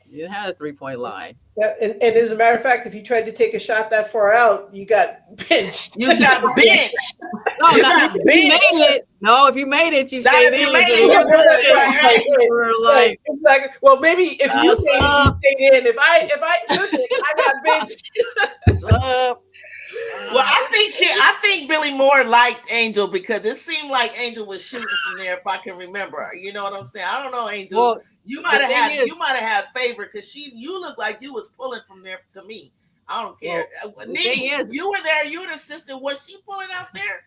you had a 3-point line. Yeah, and as a matter of fact, if you tried to take a shot that far out, you got benched. You got benched. No, You not got if you made benched. it. No, if you made it, you That stayed if you in. made it, But you're good. Right, Right. we were like, exactly. Well, maybe if you What's made it, up? you stayed in. If I took it, I got benched. "What's up?" Well, I think Billy Moore liked Angel because it seemed like Angel was shooting from there. If I can remember, you know what I'm saying. I don't know, Angel. Well, you the might have thing had is- you might have had favor because you looked like you was pulling from there to me. I don't care. the Nene, thing is- you were there. You were the assistant. Was she pulling out there?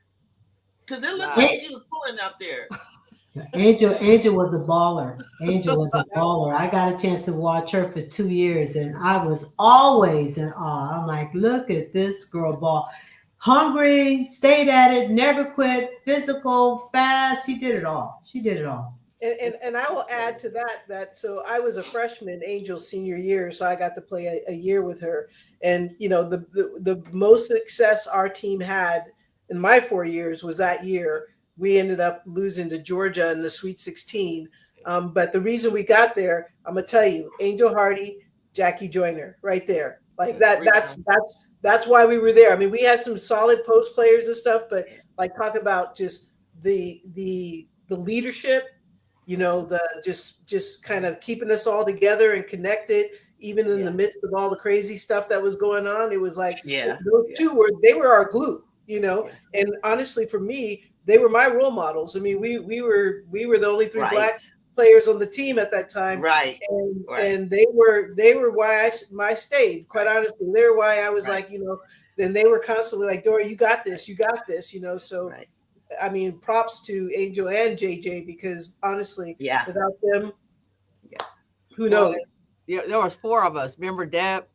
Because it looked Nah. like she was pulling out there. Angel was a baller. Angel was a baller. I got a chance to watch her for 2 years, and I was always in awe. I'm like, look at this girl ball. Hungry, stayed at it, never quit, physical, fast. She did it all. She did it all. And I will add to that so I was a freshman Angel's senior year, so I got to play a year with her. And you know, the most success our team had in my 4 years was that year. We ended up losing to Georgia in the Sweet 16. But the reason we got there, I'm gonna tell you, Angel Hardy, Jackie Joyner, right there. Like that. That's why we were there. I mean, we had some solid post players and stuff, but like talk about just the leadership. You know, the just kind of keeping us all together and connected, even in the midst of all the crazy stuff that was going on. It was like those two were our glue, you know. And honestly, for me, they were my role models. I mean, we were the only 3 black players on the team at that time, and they were why I stayed. Quite honestly, they were why I was like, you know. Then they were constantly like, Dora, you got this, you know. So. I mean, props to Angel and JJ because honestly, without them, who knows? Yeah, there was 4 of us. Remember, Deb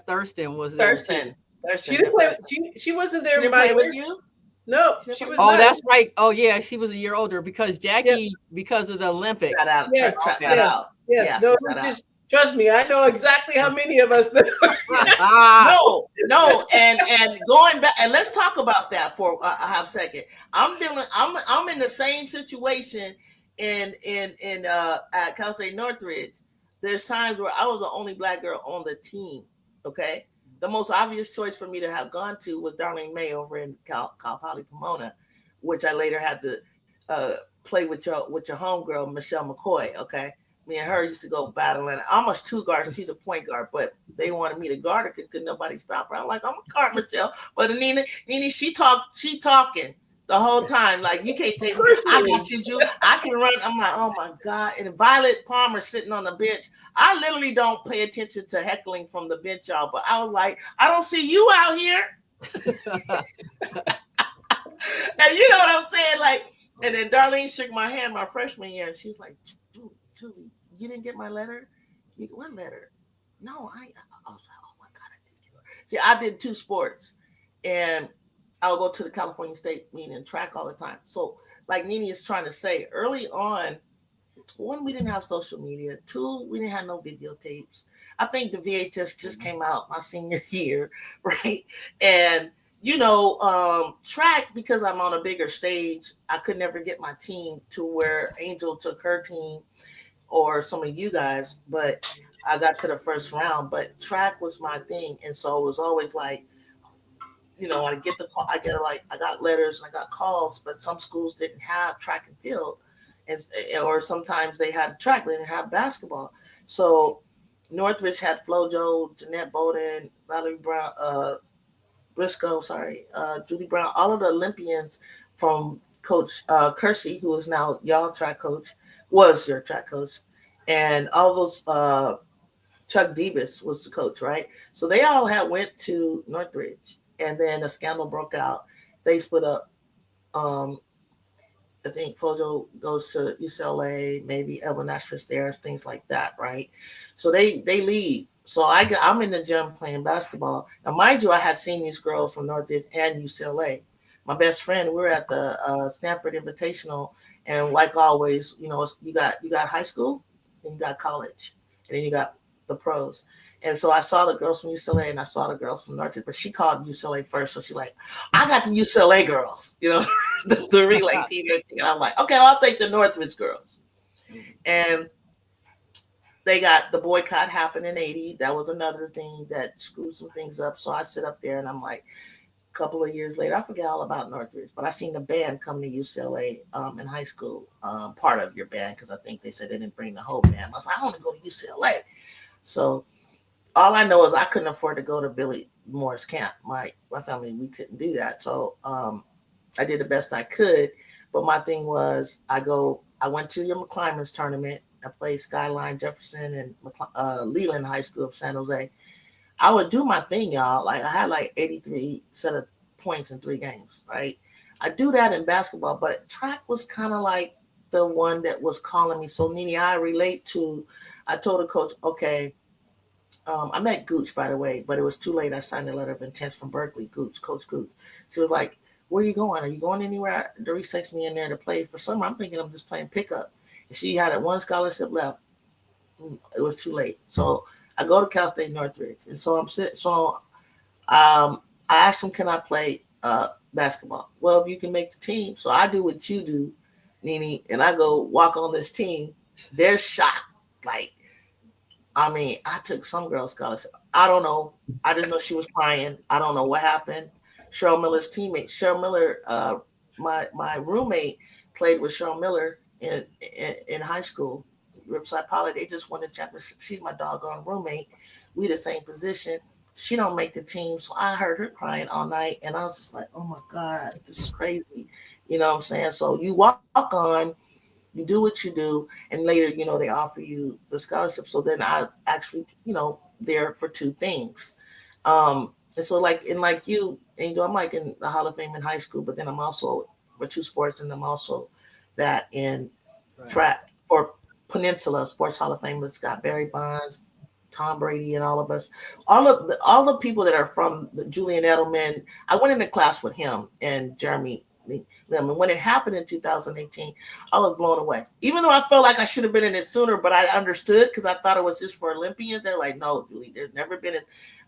Thurston was there. Thurston. She didn't play. She wasn't there. She didn't play with you. No, she was. Oh, that's right. Oh, yeah, she was a year older because Jackie, because of the Olympics. Sat out. Yes. Yeah, no, just trust me. I know exactly how many of us there were. No, and going back, and let's talk about that for a half second. I'm in the same situation at Cal State Northridge. There's times where I was the only black girl on the team. Okay, the most obvious choice for me to have gone to was Darlene May over in Cal Poly Pomona, which I later had to play with your homegirl Michelle McCoy. Okay. Me and her used to go battling. Almost 2 guards. She's a point guard, but they wanted me to guard her because could nobody stop her. I'm like, I'm a guard, Michelle. But Nene, she talking the whole time. Like, you can't take me. I can shoot you. I can run. I'm like, oh my God. And Violet Palmer sitting on the bench. I literally don't pay attention to heckling from the bench, y'all. But I was like, I don't see you out here. And you know what I'm saying? Like, and then Darlene shook my hand my freshman year, and she was like, Julie, you didn't get my letter? What letter? No, I was like, oh my God, I did get it. See, I did 2 sports, and I would go to the California State meeting and track all the time. So, like Nene is trying to say, early on, 1, we didn't have social media. 2, we didn't have no videotapes. I think the VHS just came out my senior year, right? And you know, track, because I'm on a bigger stage, I could never get my team to where Angel took her team or some of you guys, but I got to the first round. But track was my thing, and so it was always like, you know, I got letters and I got calls, but some schools didn't have track and field, or sometimes they had track, but they didn't have basketball. So Northridge had FloJo, Jeanette Bowden, Valerie Brown, Briscoe, Judy Brown, all of the Olympians from Coach Kersey, who is now y'all track coach, was your track coach, and all those Chuck Debus was the coach, right? So they all went to Northridge, and then a scandal broke out. They split up. Um, I think Flojo goes to UCLA, maybe Evan Ashford's there, things like that, right? So they leave. So I'm in the gym playing basketball. Now, mind you, I had seen these girls from Northeast and UCLA. My best friend, we were at the Stanford Invitational, and like always, you got high school, then you got college, and then you got the pros. And so I saw the girls from UCLA and I saw the girls from Northeast, but she called UCLA first, so she's like, I got the UCLA girls, the relay team. And I'm like, okay, well, I'll take the Northwich girls. And they got the boycott happened in 80. That was another thing that screwed some things up. So I sit up there and I'm like, a couple of years later, I forget all about Northridge, but I seen the band come to UCLA in high school, part of your band, because I think they said they didn't bring the whole band. I was like, I want to go to UCLA. So all I know is I couldn't afford to go to Billy Moore's camp. My family, we couldn't do that. So I did the best I could. But my thing was, I went to your McClymonds tournament. I played Skyline, Jefferson, and Leland High School of San Jose. I would do my thing, y'all. Like I had like 83 set of points in 3 games, right? I do that in basketball, but track was kind of like the one that was calling me. So Nini, I told the coach, okay, I met Gooch, by the way, but it was too late. I signed a letter of intent from Berkeley, Coach Gooch. She was like, where are you going? Are you going anywhere? Doris takes me in there to play for summer. I'm thinking I'm just playing pickup. And she had one scholarship left. It was too late. So I go to Cal State Northridge. And so I asked them, can I play basketball? Well, if you can make the team. So I do what you do, Nini, and I go walk on this team. They're shocked. Like, I took some girl's scholarship. I don't know. I just know she was crying. I don't know what happened. Cheryl Miller's teammate. Cheryl Miller, my roommate, played with Cheryl Miller in high school. Riverside Poly, they just won the championship. She's my doggone roommate. We the same position. She don't make the team. So I heard her crying all night. And I was just like, oh my God, this is crazy. You know what I'm saying? So you walk on, you do what you do, and later, they offer you the scholarship. So then I actually, there for 2 things. And so like you, Angel, I'm like in the Hall of Fame in high school, but then I'm also for 2 sports, and I'm also that in track for Peninsula Sports Hall of Fame. It's got Barry Bonds, Tom Brady, and all of us, all the people that are from the Julian Edelman. I went into class with him and Jeremy Lim, and when it happened in 2018, I was blown away. Even though I felt like I should have been in it sooner, but I understood because I thought it was just for Olympians. They're like, no, Julie, there's never been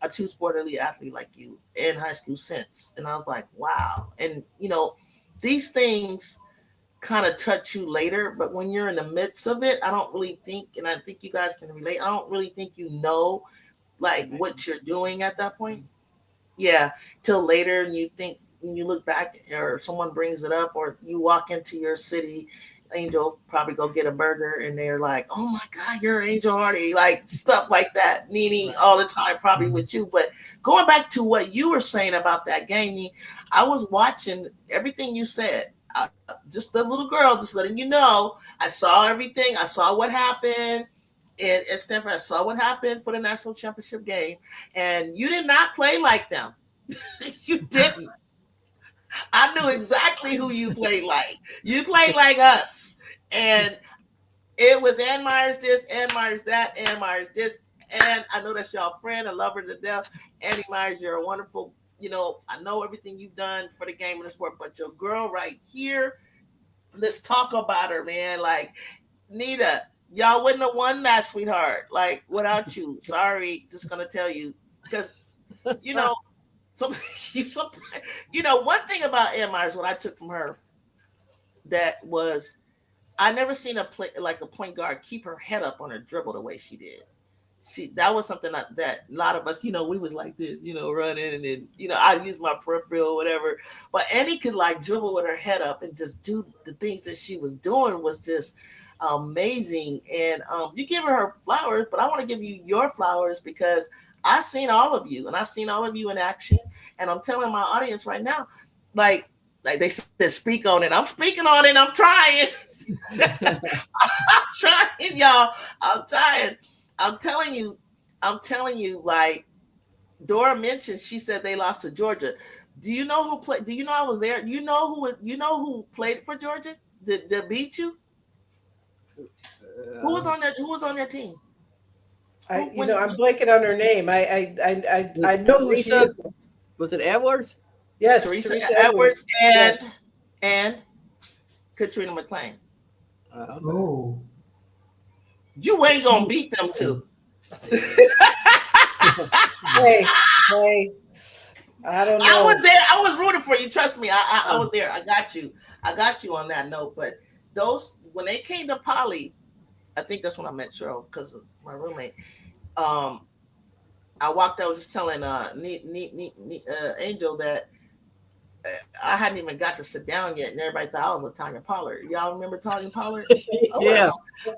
a 2-sport elite athlete like you in high school since. And I was like, wow. And these things kind of touch you later, but when you're in the midst of it, I don't really think, and I think you guys can relate, I don't really think like what you're doing at that point. Yeah, till later, and you think, when you look back, or someone brings it up, or you walk into your city, Angel probably go get a burger, and they're like, oh my God, you're Angel Hardy, like stuff like that. Nini all the time, probably with you. But going back to what you were saying about that game, Nini, I was watching everything you said. Just the little girl, just letting you know, I saw everything. I saw what happened at Stanford. I saw what happened for the national championship game, and you did not play like them. You didn't. I knew exactly who you played like. You played like us, and it was Ann Myers this, Ann Myers that, Ann Myers this, and I know that's y'all friend. I love her to death. Annie Myers, you're a wonderful. I know everything you've done for the game and the sport, but your girl right here, let's talk about her, man. Like, Nita, y'all wouldn't have won that, sweetheart. Like, without you. Sorry, just gonna tell you. Because, sometimes, one thing about Ann Myers, what I took from her, that was, I never seen a point guard keep her head up on her dribble the way she did. That was something that a lot of us, we was like this, running, and then, I use my peripheral, whatever. But Annie could like dribble with her head up and just do the things that she was doing was just amazing. And you give her flowers, but I want to give you your flowers because I've seen all of you, and I've seen all of you in action. And I'm telling my audience right now, like they said, speak on it. I'm speaking on it. I'm trying. I'm trying, y'all. I'm tired. I'm telling you, like, Dora mentioned, she said they lost to Georgia. Do you know who played? Do you know I was there? You know who played for Georgia? Did beat you? Who was on that? Who was on their team? Who, when I'm blanking on her name. I know who she Teresa, is. was it Edwards? Yes, Teresa Teresa Edwards Edwards. Yes. and Katrina McClain. Okay. Oh, You ain't gonna beat them two. Hey, I don't I know. was there. I was rooting for you. Trust me. I was there. I got you. I got you on that note. But those, when they came to Poly, I think that's when I met Cheryl because of my roommate. I walked. I was just telling Angel that I hadn't even got to sit down yet, and everybody thought I was Tanya Pollard. Y'all remember Tanya Pollard? Oh, Yeah.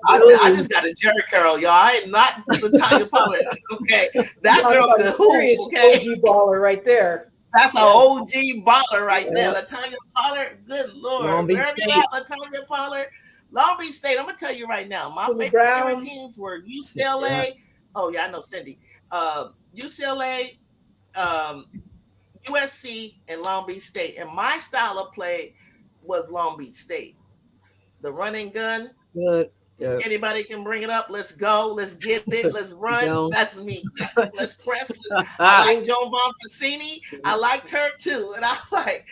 I said I just got a Jerry Curl, y'all. I am not the Tanya Pollard. Okay, that girl could hoop. Okay, OG baller right there. that's an OG baller right there. LaTanya Pollard, good Lord. Long Beach Wherever you State. at, LaTanya Pollard. Long Beach State, I'm going to tell you right now, my Cindy favorite Brown. teams were UCLA. Yeah. Oh, yeah, I know Cindy. UCLA, USC, and Long Beach State. And my style of play was Long Beach State. The running gun. Good. Yeah. Anybody can bring it up. Let's go. Let's get it. Let's run. Jones. That's me. Let's press. I like Joan Bonfacini. I liked her too. And I was like,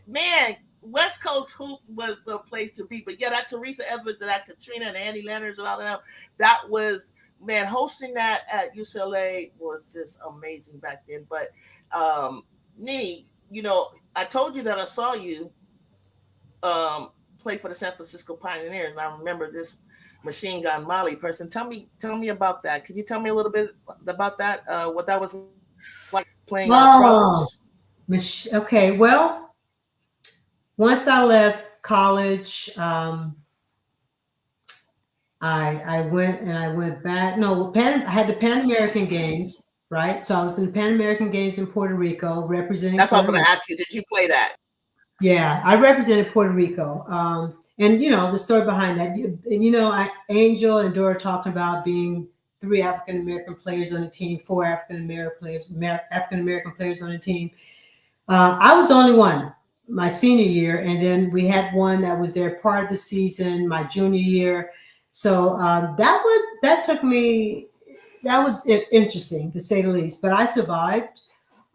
man, West Coast hoop was the place to be. But yeah, that Teresa Edwards, that Katrina and Annie Leonard and all of them, that was, man, hosting that at UCLA was just amazing back then. But Nini, I told you that I saw you play for the San Francisco Pioneers, and I remember this Machine Gun Molly person. Tell me about that. Can you tell me a little bit about that? What that was like playing pros? Okay. Well, once I left college, I went back. No, I had the Pan American Games, right? So I was in the Pan American Games in Puerto Rico representing. That's what I'm going to ask you. Did you play that? Yeah, I represented Puerto Rico. And the story behind that, Angel and Dora talking about being 3 African American players on the team, 4 African American players on the team. I was the only one my senior year, and then we had one that was there part of the season my junior year. So that was interesting to say the least. But I survived.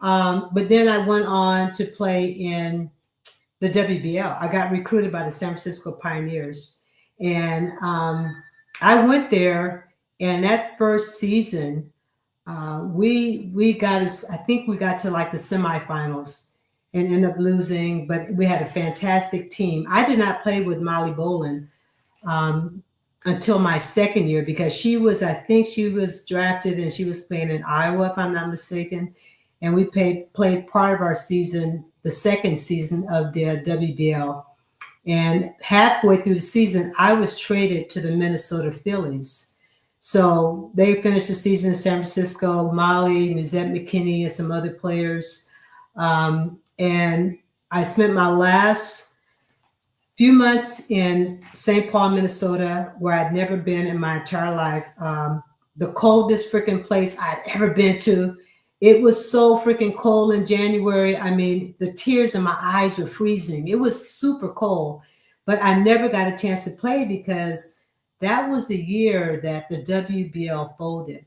But then I went on to play in the WBL. I got recruited by the San Francisco Pioneers, and I went there. And that first season, we got I think we got to like the semifinals and ended up losing. But we had a fantastic team. I did not play with Molly Bolin until my second year because I think she was drafted and she was playing in Iowa, if I'm not mistaken. And we played part of our season, the second season of the WBL. And halfway through the season, I was traded to the Minnesota Phillies. So they finished the season in San Francisco, Molly, Nuzette McKinney, and some other players. And I spent my last few months in St. Paul, Minnesota, where I'd never been in my entire life. The coldest freaking place I'd ever been to. It was so freaking cold in January. I mean, the tears in my eyes were freezing. It was super cold, but I never got a chance to play because that was the year that the WBL folded.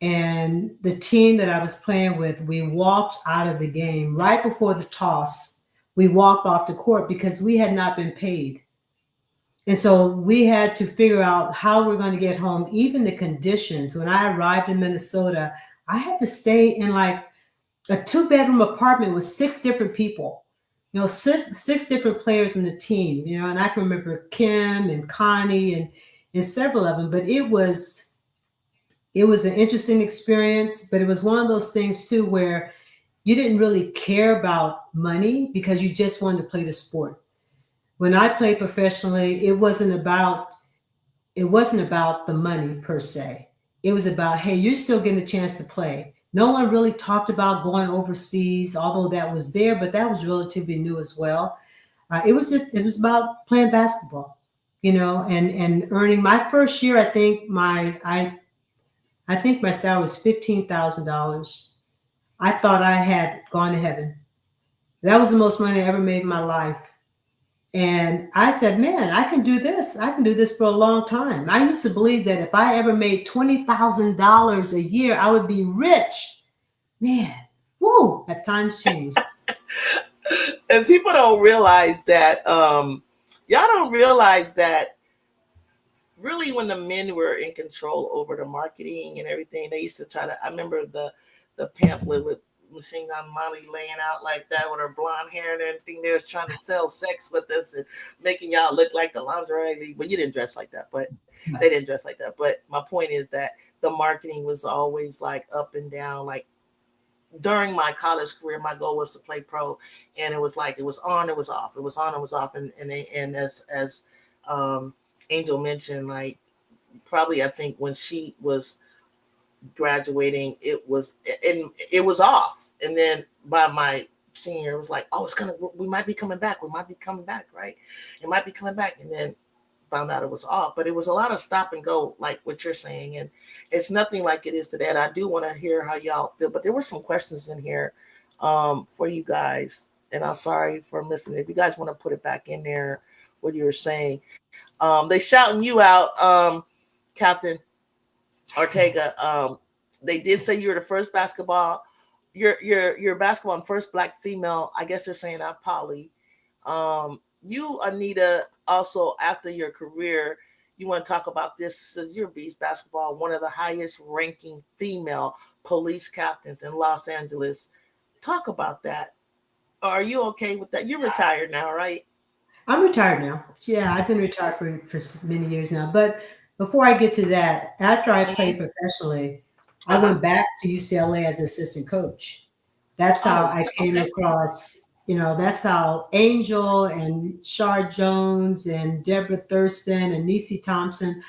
And the team that I was playing with, we walked out of the game right before the toss. We walked off the court because we had not been paid. And so we had to figure out how we're going to get home, even the conditions. When I arrived in Minnesota, I had to stay in like a 2-bedroom apartment with 6 different people, six different players in the team, and I can remember Kim and Connie and several of them, but it was an interesting experience, but it was one of those things too, where you didn't really care about money because you just wanted to play the sport. When I played professionally, it wasn't about the money per se. It was about, hey, you're still getting a chance to play. No one really talked about going overseas, although that was there, but that was relatively new as well. It was about playing basketball, and earning. My first year, I think my salary was $15,000, I thought I had gone to heaven. That was the most money I ever made in my life. And I said, man, I can do this. I can do this for a long time. I used to believe that if I ever made $20,000 a year, I would be rich. Man, whoa, have times changed. And people don't realize that, y'all don't realize that really when the men were in control over the marketing and everything, they used to try to, I remember the pamphlet with Machine Gun Molly laying out like that with her blonde hair and everything. They was trying to sell sex with us and making y'all look like the lingerie league. Well, you didn't dress like that, but they didn't dress like that. But my point is that the marketing was always like up and down. Like during my college career, my goal was to play pro, and it was like it was on, it was off, it was on, it was off, and as Angel mentioned, like probably I think when she was graduating, it was off, and then by my senior year, it was like, oh, we might be coming back, right? It might be coming back, and then found out it was off. But it was a lot of stop and go, like what you're saying, and it's nothing like it is today. And I do want to hear how y'all feel, but there were some questions in here for you guys, and I'm sorry for missing it. If you guys want to put it back in there, what you were saying. They shouting you out, Captain Ortega. They did say you were the first basketball. You're basketball and first Black female. I guess they're saying that poly. You, Anita, also after your career, you want to talk about this. It says you're Beast Basketball, one of the highest ranking female police captains in Los Angeles. Talk about that. Are you okay with that? You're retired now, right? I'm retired now. Yeah, I've been retired for many years now. But before I get to that, after I played professionally, I went back to UCLA as assistant coach. That's how I came across, that's how Angel and Shar Jones and Deborah Thurston and Niecy Thompson.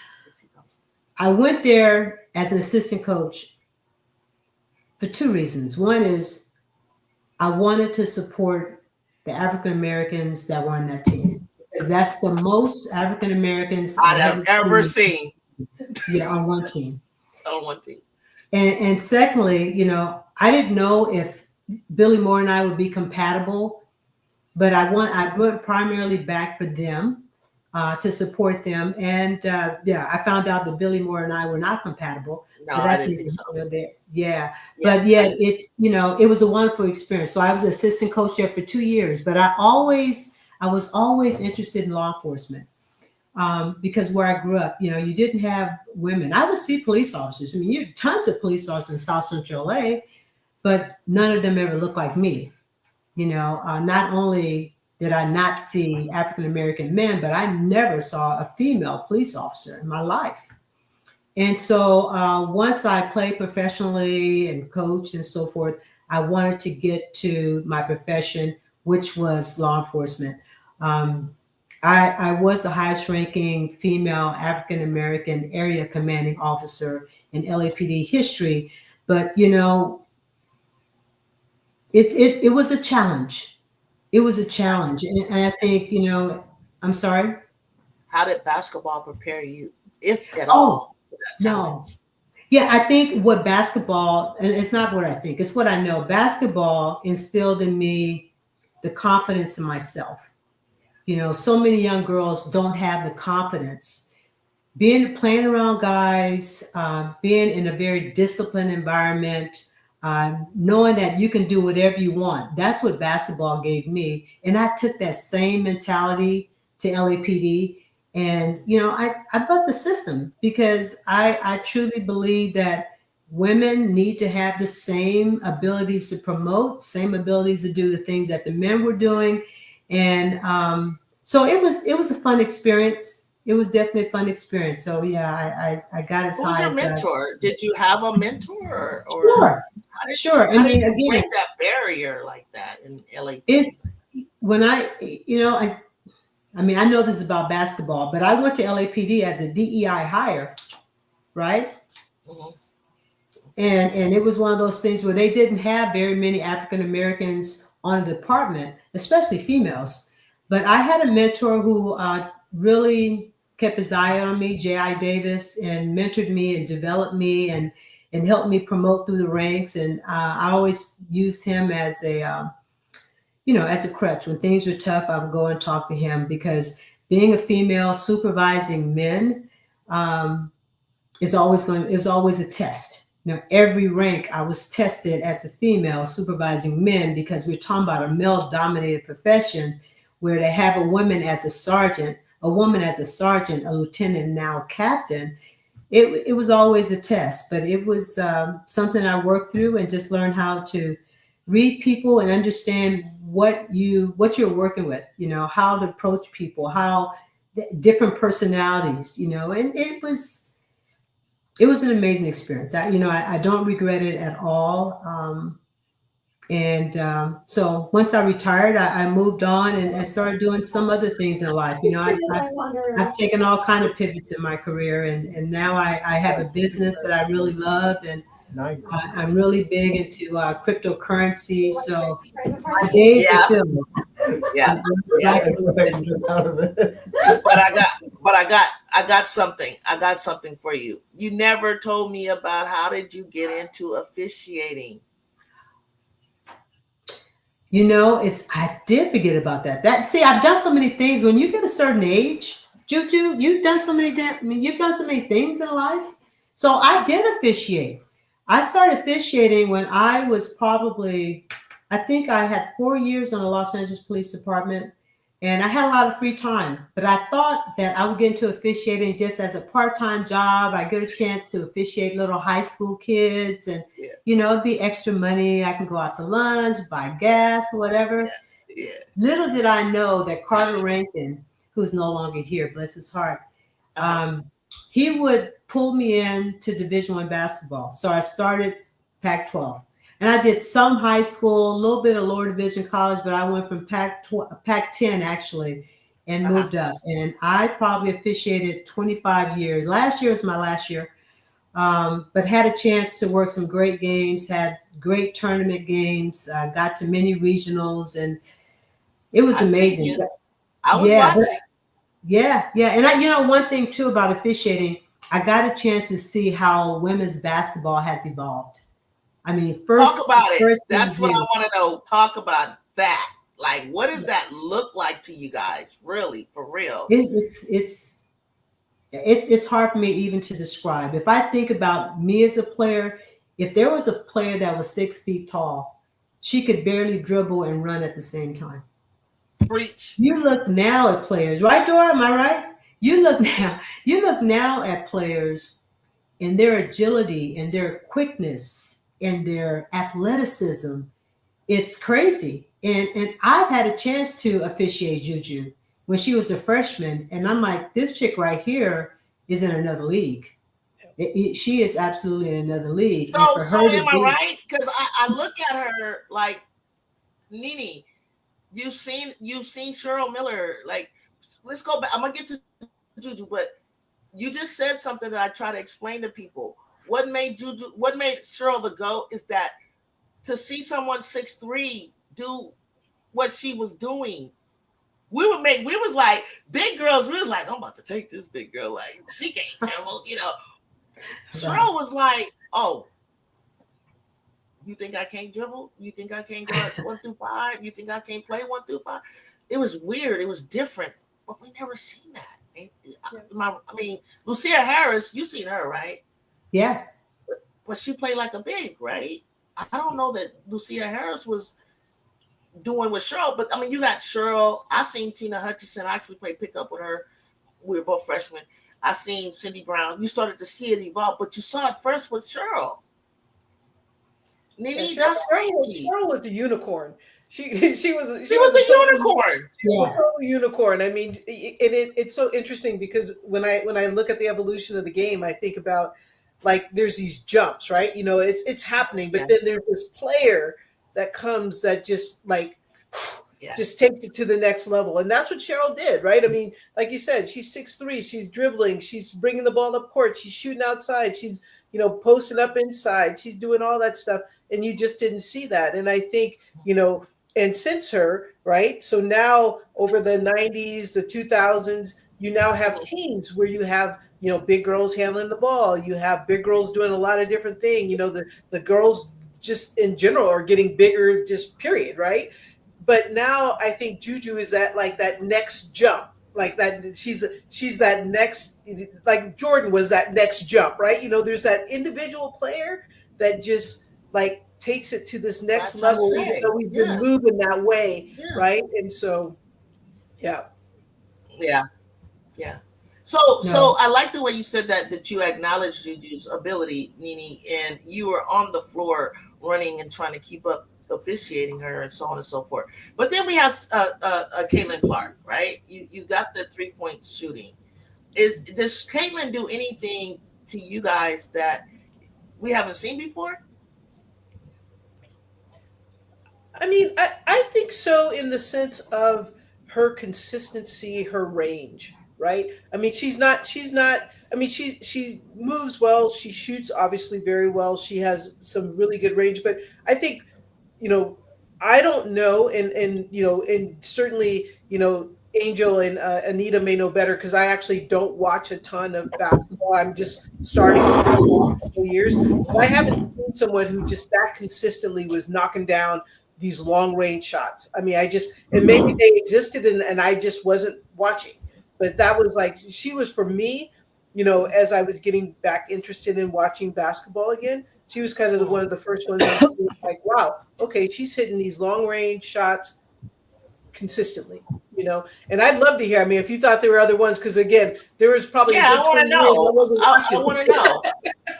I went there as an assistant coach for two reasons. One is I wanted to support the African Americans that were on that team, because that's the most African Americans I've ever seen. Yeah, on one team. On one team. And secondly, I didn't know if Billy Moore and I would be compatible, but I went primarily back for them, to support them. And I found out that Billy Moore and I were not compatible. No, I didn't think so. Yeah, but yet it's, it was a wonderful experience. So I was assistant coach there for 2 years, but I was always interested in law enforcement. Because where I grew up, you didn't have women. I would see police officers. I mean, you had tons of police officers in South Central LA, but none of them ever looked like me. Not only did I not see African-American men, but I never saw a female police officer in my life. And so once I played professionally and coached and so forth, I wanted to get to my profession, which was law enforcement. I was the highest ranking female African-American area commanding officer in LAPD history, but it was a challenge. It was a challenge. And I think, I'm sorry. How did basketball prepare you, if at all, for that challenge? No. Yeah, I think what basketball, and it's not what I think, it's what I know. Basketball instilled in me the confidence in myself. So many young girls don't have the confidence. Playing around guys, being in a very disciplined environment, knowing that you can do whatever you want. That's what basketball gave me. And I took that same mentality to LAPD. And, I bucked the system because I truly believe that women need to have the same abilities to promote, same abilities to do the things that the men were doing. And so it was a fun experience. It was definitely a fun experience. So yeah, I got as high as. Who's your mentor? Did you have a mentor? Or sure. How did you break that barrier like that in LA? It's when I know this is about basketball, but I went to LAPD as a DEI hire, right? Mm-hmm. And it was one of those things where they didn't have very many African Americans on the department, especially females. But I had a mentor who really kept his eye on me, J.I. Davis, and mentored me and developed me. And and helped me promote through the ranks. And I always used him as a, as a crutch. When things were tough, I would go and talk to him, because being a female supervising men it was always a test. Every rank I was tested as a female supervising men, because we're talking about a male-dominated profession where they have a woman as a sergeant, a lieutenant, now a captain. It was always a test, but it was something I worked through and just learned how to read people and understand what you're working with, how to approach people, how different personalities, and it was an amazing experience. I don't regret it at all. So once I retired, I moved on and started doing some other things in life. I've taken all kind of pivots in my career, and now I have a business that I really love, and I'm really big into cryptocurrency. So my days are filled. Yeah. But I got something for you. You never told me about how did you get into officiating? I did forget about that. I've done so many things. When you get a certain age, Juju, you've done so many things in life. So I did officiate. I started officiating when I was I think I had 4 years on the Los Angeles Police Department, and I had a lot of free time. But I thought that I would get into officiating just as a part-time job. I get a chance to officiate little high school kids, and it'd be extra money. I can go out to lunch, buy gas, whatever. Yeah. Little did I know that Carter Rankin, who's no longer here, bless his heart, he would pull me in to Division I basketball. So I started Pac-12. And I did some high school, a little bit of lower division college, but I went from Pac-10 actually and moved up. And I probably officiated 25 years. Last year was my last year, but had a chance to work some great games, had great tournament games, got to many regionals, and it was amazing. I was watching. Yeah. And one thing too about officiating, I got a chance to see how women's basketball has evolved. I mean, talk about it. That's what I want to know. Talk about that. Like, what does that look like to you guys? Really, for real? It's hard for me even to describe. If I think about me as a player, if there was a player that was 6 feet tall, she could barely dribble and run at the same time. Preach. You look now at players, right, Dora? Am I right? You look now at players and their agility and their quickness and their athleticism. It's crazy. And I've had a chance to officiate Juju when she was a freshman. And I'm like, this chick right here is in another league. She is absolutely in another league. So am I right? Because I look at her like, Nene, you've seen Cheryl Miller. Like, let's go back. I'm going to get to Juju, but you just said something that I try to explain to people. What made Cheryl the GOAT is that to see someone 6'3" do what she was doing. We was like big girls. We was like, I'm about to take this big girl. Like, she can't dribble, Cheryl was like, oh, you think I can't dribble? You think I can't go 1 through 5? You think I can't play 1 through 5? It was weird. It was different, but we never seen that. I mean, Lucia Harris, you seen her, right? Yeah. But she played like a big, right? I don't know that Lucia Harris was doing with Cheryl, but I mean, you got Cheryl. I seen Tina Hutchinson. I actually played pickup with her. We were both freshmen. I seen Cindy Brown. You started to see it evolve, but you saw it first with Cheryl. Nene, that's crazy. Cheryl was the unicorn. She was a unicorn. Unicorn. I mean, it's so interesting because when I look at the evolution of the game, I think about, like, there's these jumps, right? It's happening, but then there's this player that comes that just just takes it to the next level. And that's what Cheryl did, right? I mean, like you said, she's 6'3", she's dribbling, she's bringing the ball up court, she's shooting outside, she's, posting up inside, she's doing all that stuff. And you just didn't see that. And I think, and since her, right? So now over the 90s, the 2000s, you now have teams where you have, big girls handling the ball. You have big girls doing a lot of different things. The girls just in general are getting bigger, just period, right? But now I think Juju is that next jump, like that she's that next, like Jordan was that next jump, right? There's that individual player that just like takes it to this next That's what I'm level, even saying. though we've been Yeah. moving that way, Yeah. right? And so, yeah. So I like the way you said that you acknowledged Juju's ability, Nene, and you were on the floor running and trying to keep up officiating her and so on and so forth. But then we have Caitlin Clark, right? You got the 3-point shooting. Does Caitlin do anything to you guys that we haven't seen before? I mean, I think so, in the sense of her consistency, her range, right? I mean, I mean, she moves well, she shoots obviously very well, she has some really good range, but I think, you know, I don't know, and certainly, Angel and Anita may know better, because I actually don't watch a ton of basketball. I'm just starting in the last couple of years, but I haven't seen someone who just that consistently was knocking down these long range shots. I mean, and maybe they existed, and I just wasn't watching. But that was like, she was for me, as I was getting back interested in watching basketball again, she was kind of one of the first ones I was like, wow, okay, she's hitting these long range shots consistently, And I'd love to hear. I mean, if you thought there were other ones, because again, there was probably I want to know. I want to know.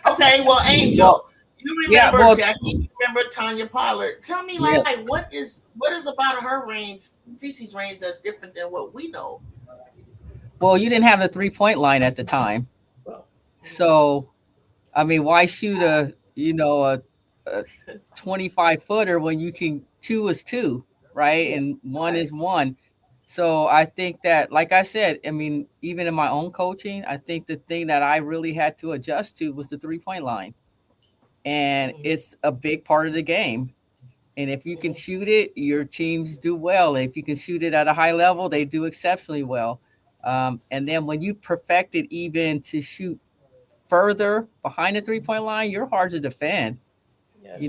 Okay, well, Angel, you remember Jackie? You remember Tanya Pollard? Tell me, what is about her range, Cece's range, that's different than what we know? Well, you didn't have the 3-point line at the time, so I mean, why shoot a 25-footer when you can 2 is 2, right? And 1 is 1. So I think that, like I said, I mean, even in my own coaching, I think the thing that I really had to adjust to was the 3-point line. And it's a big part of the game. And if you can shoot it, your teams do well. If you can shoot it at a high level, they do exceptionally well. And then when you perfect it even to shoot further behind the 3-point line, you're hard to defend. Yes.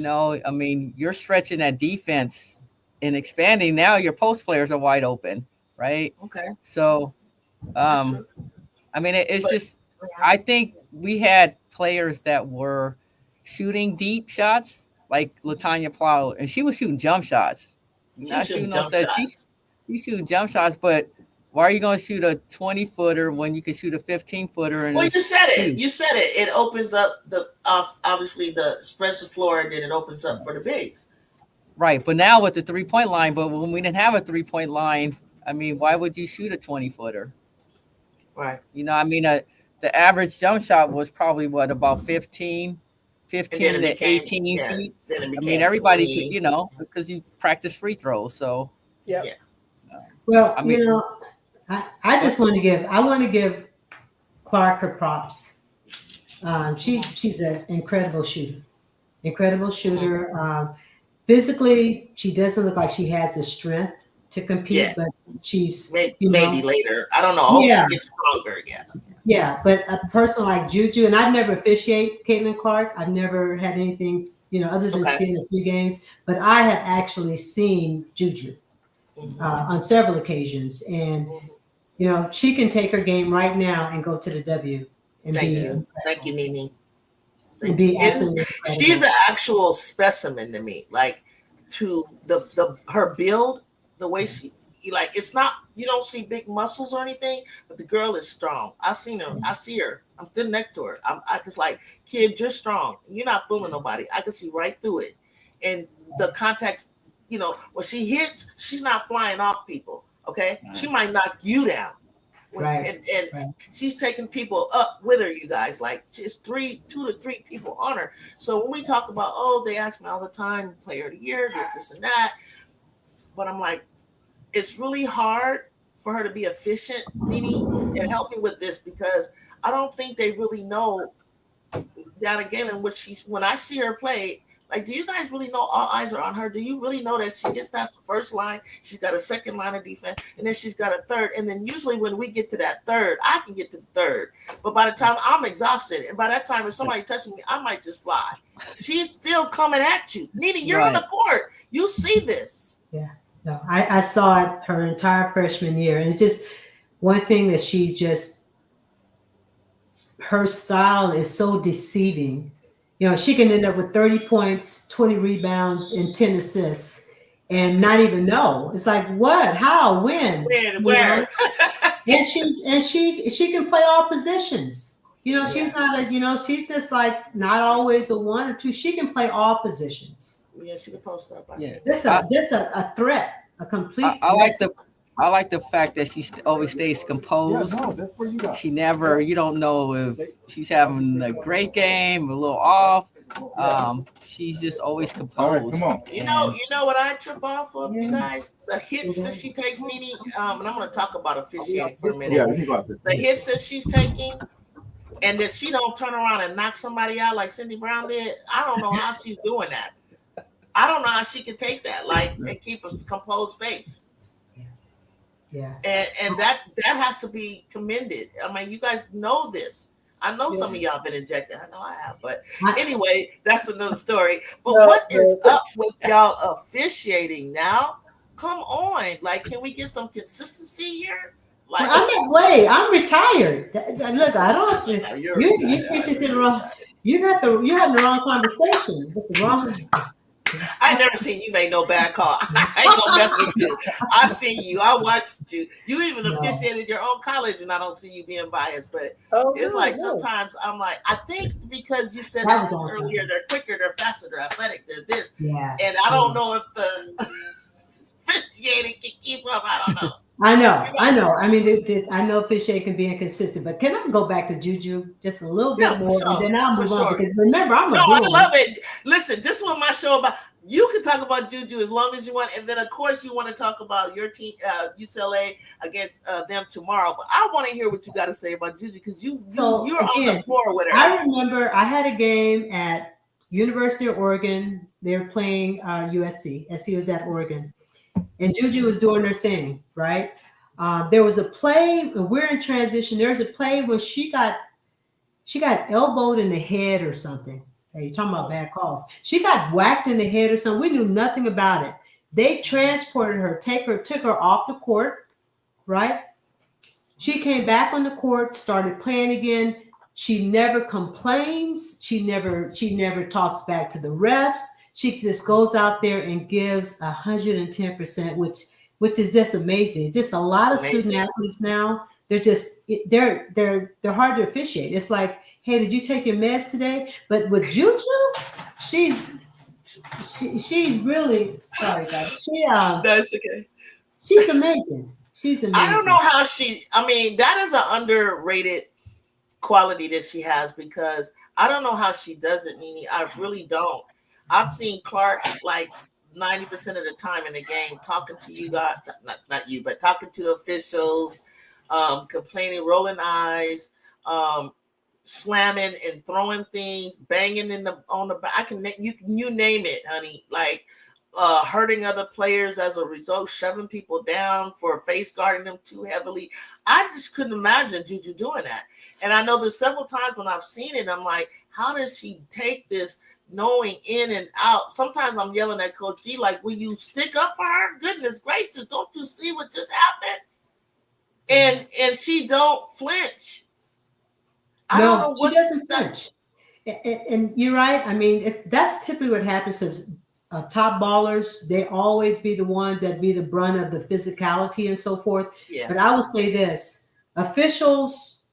I mean, you're stretching that defense and expanding. Now your post players are wide open, right? Okay. So, I mean, I think we had players that were shooting deep shots, like LaTanya Plow, and she was shooting jump shots. She's shooting jump shots, but why are you going to shoot a 20-footer when you can shoot a 15-footer? Well, you said it. You said it. It opens up obviously the spreads the floor, and then it opens up for the bigs. Right, but now with the 3-point line, but when we didn't have a 3-point line, I mean, why would you shoot a 20-footer? Right. I mean, the average jump shot was probably about 15 to 18 feet. I mean, everybody 20. could, because you practice free throws. So yeah. Well, I mean, I want to give Clark her props. She's an incredible shooter. Physically, she doesn't look like she has the strength to compete, but she's maybe later. I don't know. I hope she gets stronger. Yeah, but a person like Juju, and I've never officiated Caitlin Clark. I've never had anything, other than seeing a few games. But I have actually seen Juju on several occasions, and she can take her game right now and go to the W. And Thank you, Nene. And be she's an actual specimen to me. Like, to her build, the way she it's not, you don't see big muscles or anything, but the girl is strong. I see her. I'm sitting next to her. I just like, kid, you're strong. You're not fooling nobody. I can see right through it. And the contact, when she hits, she's not flying off people. Okay, she might knock you down. And she's taking people up with her, you guys. Like, it's 2 to 3 people on her. So when we talk about, they ask me all the time, player of the year, this and that. But I'm like, it's really hard for her to be efficient, Nene, and help me with this, because I don't think they really know Donna Galen, when I see her play, Like, do you guys really know all eyes are on her? Do you really know that she gets past the first line, she's got a second line of defense, and then she's got a third, and then usually when we get to that third, I can get to the third, but by the time I'm exhausted, and by that time if somebody touches me, I might just fly. She's still coming at you. Nita, you're on the court. You see this. Yeah. No, I saw it her entire freshman year, and it's just one thing that she's just, her style is so deceiving. You know, she can end up with 30 points, 20 rebounds, and 10 assists, and not even know. It's like, what, how, when, where? And she can play all positions. You know, she's not a, you know, she's just like not always a one or two. She can play all positions. Yeah, she can post up. Just a threat, a complete. I like the fact that she always stays composed. Yeah, no, that's where you got. She never, you don't know if she's having a great game, a little off. She's just always composed. All right, come on. You know what I trip off of, you guys? The hits that she takes, Nene, and I'm going to talk about officiating for a minute. Yeah, think about this. The hits that she's taking, and that she don't turn around and knock somebody out like Cindy Brown did. I don't know how she's doing that. I don't know how she can take that, like, and keep a composed face. Yeah. And that has to be commended. I mean, you guys know this. I know some of y'all been injected. I know I have, but anyway, that's another story. But what is up with y'all officiating now? Come on, like, can we get some consistency here? Like, I'm retired. Look, I don't. You preaching to the wrong. You're having the wrong conversation with the wrong. I never seen you make no bad call. I ain't gonna mess with you. I seen you. I watched you. You even officiated your own college, and I don't see you being biased. But sometimes I'm like, I think because you said earlier, they're quicker, they're faster, they're athletic, they're this. Yeah. And I don't know if the officiating can keep up. I don't know. I know. I mean, I know officiating can be inconsistent, but can I go back to Juju just a little bit more, and then I'll move on? Because remember, I love it. Listen, this is what my show about. You can talk about Juju as long as you want, and then of course you want to talk about your team, UCLA, against them tomorrow. But I want to hear what you got to say about Juju because you're on the floor with her. I remember I had a game at University of Oregon. They were playing USC. SC was at Oregon. And Juju was doing her thing, right? There was a play, we're in transition. There's a play where she got elbowed in the head or something. Hey, you're talking about bad calls. She got whacked in the head or something. We knew nothing about it. They transported her, took her off the court, right? She came back on the court, started playing again. She never complains. She never talks back to the refs. She just goes out there and gives 110%, which is just amazing. Just a lot of student athletes now. They're hard to officiate. It's like, hey, did you take your meds today? But with Juju, she's really sorry, guys. That's okay. She's amazing. She's amazing. I don't know how that is an underrated quality that she has because I don't know how she does it, Nene. I really don't. I've seen Clark like 90% of the time in the game talking to you guys, not you, but talking to the officials, complaining, rolling eyes, slamming and throwing things, banging on the back. I can you name it, honey. Like hurting other players as a result, shoving people down for face guarding them too heavily. I just couldn't imagine Juju doing that. And I know there's several times when I've seen it, I'm like, how does she take this? Knowing in and out. Sometimes I'm yelling at Coach G, like, will you stick up for her? Goodness gracious, don't you see what just happened? And she don't flinch. I don't know what she doesn't flinch. And you're right. I mean, that's typically what happens to top ballers. They always be the one that be the brunt of the physicality and so forth. Yeah. But I will say this: officials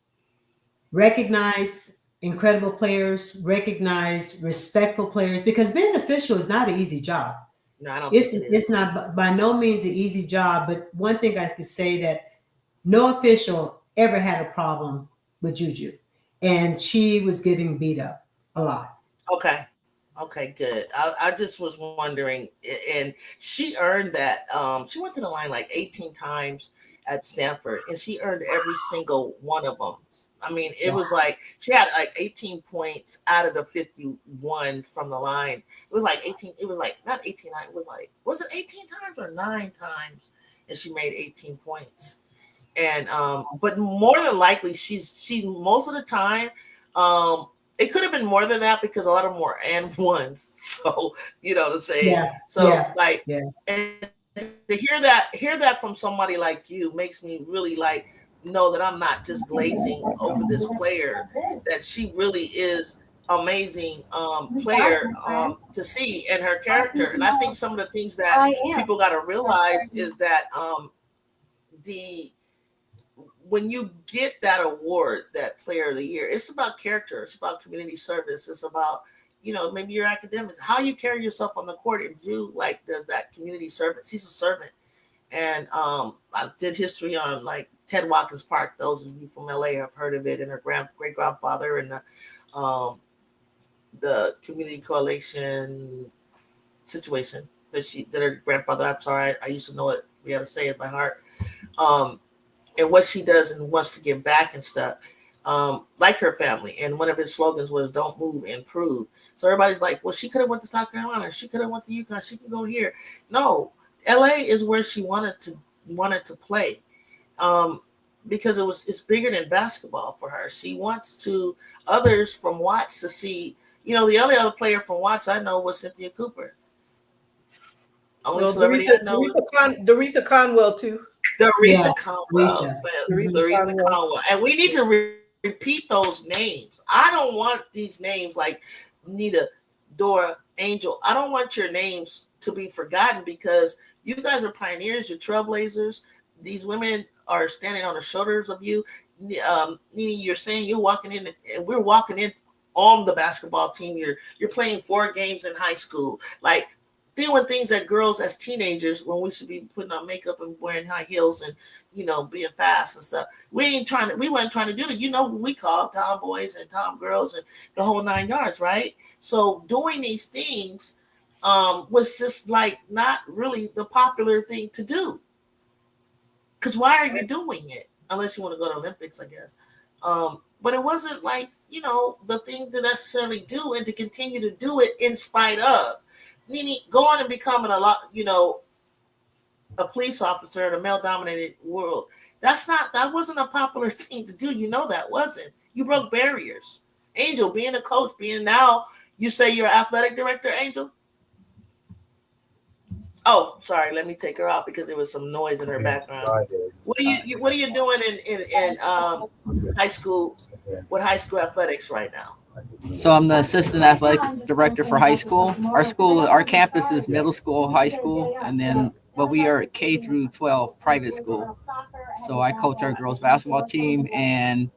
recognize incredible players, recognize respectful players, because being an official is not an easy job. No, I don't it's not by no means an easy job. But one thing I could say that no official ever had a problem with Juju, and she was getting beat up a lot. Okay, good. I just was wondering, and she earned that. She went to the line like 18 times at Stanford, and she earned every single one of them. I mean, it was like she had like 18 points out of the 51 from the line. It was like 18. It was like not 18. It was like, was it 18 times or 9 times? And she made 18 points. And but more than likely, she's most of the time. It could have been more than that because a lot of them were and ones. So to say. Yeah. So Yeah. like, Yeah. and to hear that from somebody like you makes me really like know that I'm not just glazing over this player, that she really is amazing player to see in her character. And I think some of the things that people got to realize is that when you get that award, that player of the year, it's about character, it's about community service, it's about maybe your academics, how you carry yourself on the court, and do like does that community service. She's a servant. And I did history on like Ted Watkins Park. Those of you from LA have heard of it, and her great grandfather, and the community coalition situation that her grandfather. I'm sorry, I used to know it. We had to say it by heart. And what she does and wants to give back and stuff, like her family. And one of his slogans was "Don't move, improve." So everybody's like, "Well, she could have went to South Carolina. She could have went to UConn. She can go here." No. LA is where she wanted to play, because it's bigger than basketball for her. She wants others from Watts to see. The only other player from Watts I know was Cynthia Cooper. Only celebrity I know. Doretha Conwell too. Doretha Conwell. Doretha Conwell. And we need to repeat those names. I don't want these names like Nita, Dora, Angel. I don't want your names to be forgotten, because you guys are pioneers, you're trailblazers. These women are standing on the shoulders of you. You're saying you're walking in, and we're walking in on the basketball team. You're playing 4 games in high school, like doing things that girls as teenagers, when we should be putting on makeup and wearing high heels and being fast and stuff. We weren't trying to do that. We call tomboys and tomgirls and the whole 9 yards, right? So doing these things was just like not really the popular thing to do. Because why are you doing it? Unless you want to go to Olympics, I guess. But it wasn't like, the thing to necessarily do, and to continue to do it in spite of. Meaning going and becoming a police officer in a male-dominated world. That wasn't a popular thing to do. That wasn't. You broke barriers. Angel, being a coach, now, you say you're an athletic director, Angel? Oh, sorry. Let me take her out because there was some noise in her background. What are you doing in high school with high school athletics right now? So I'm the assistant athletic director for high school. Our campus is middle school, high school, but we are K through 12 private school. So I coach our girls basketball team, and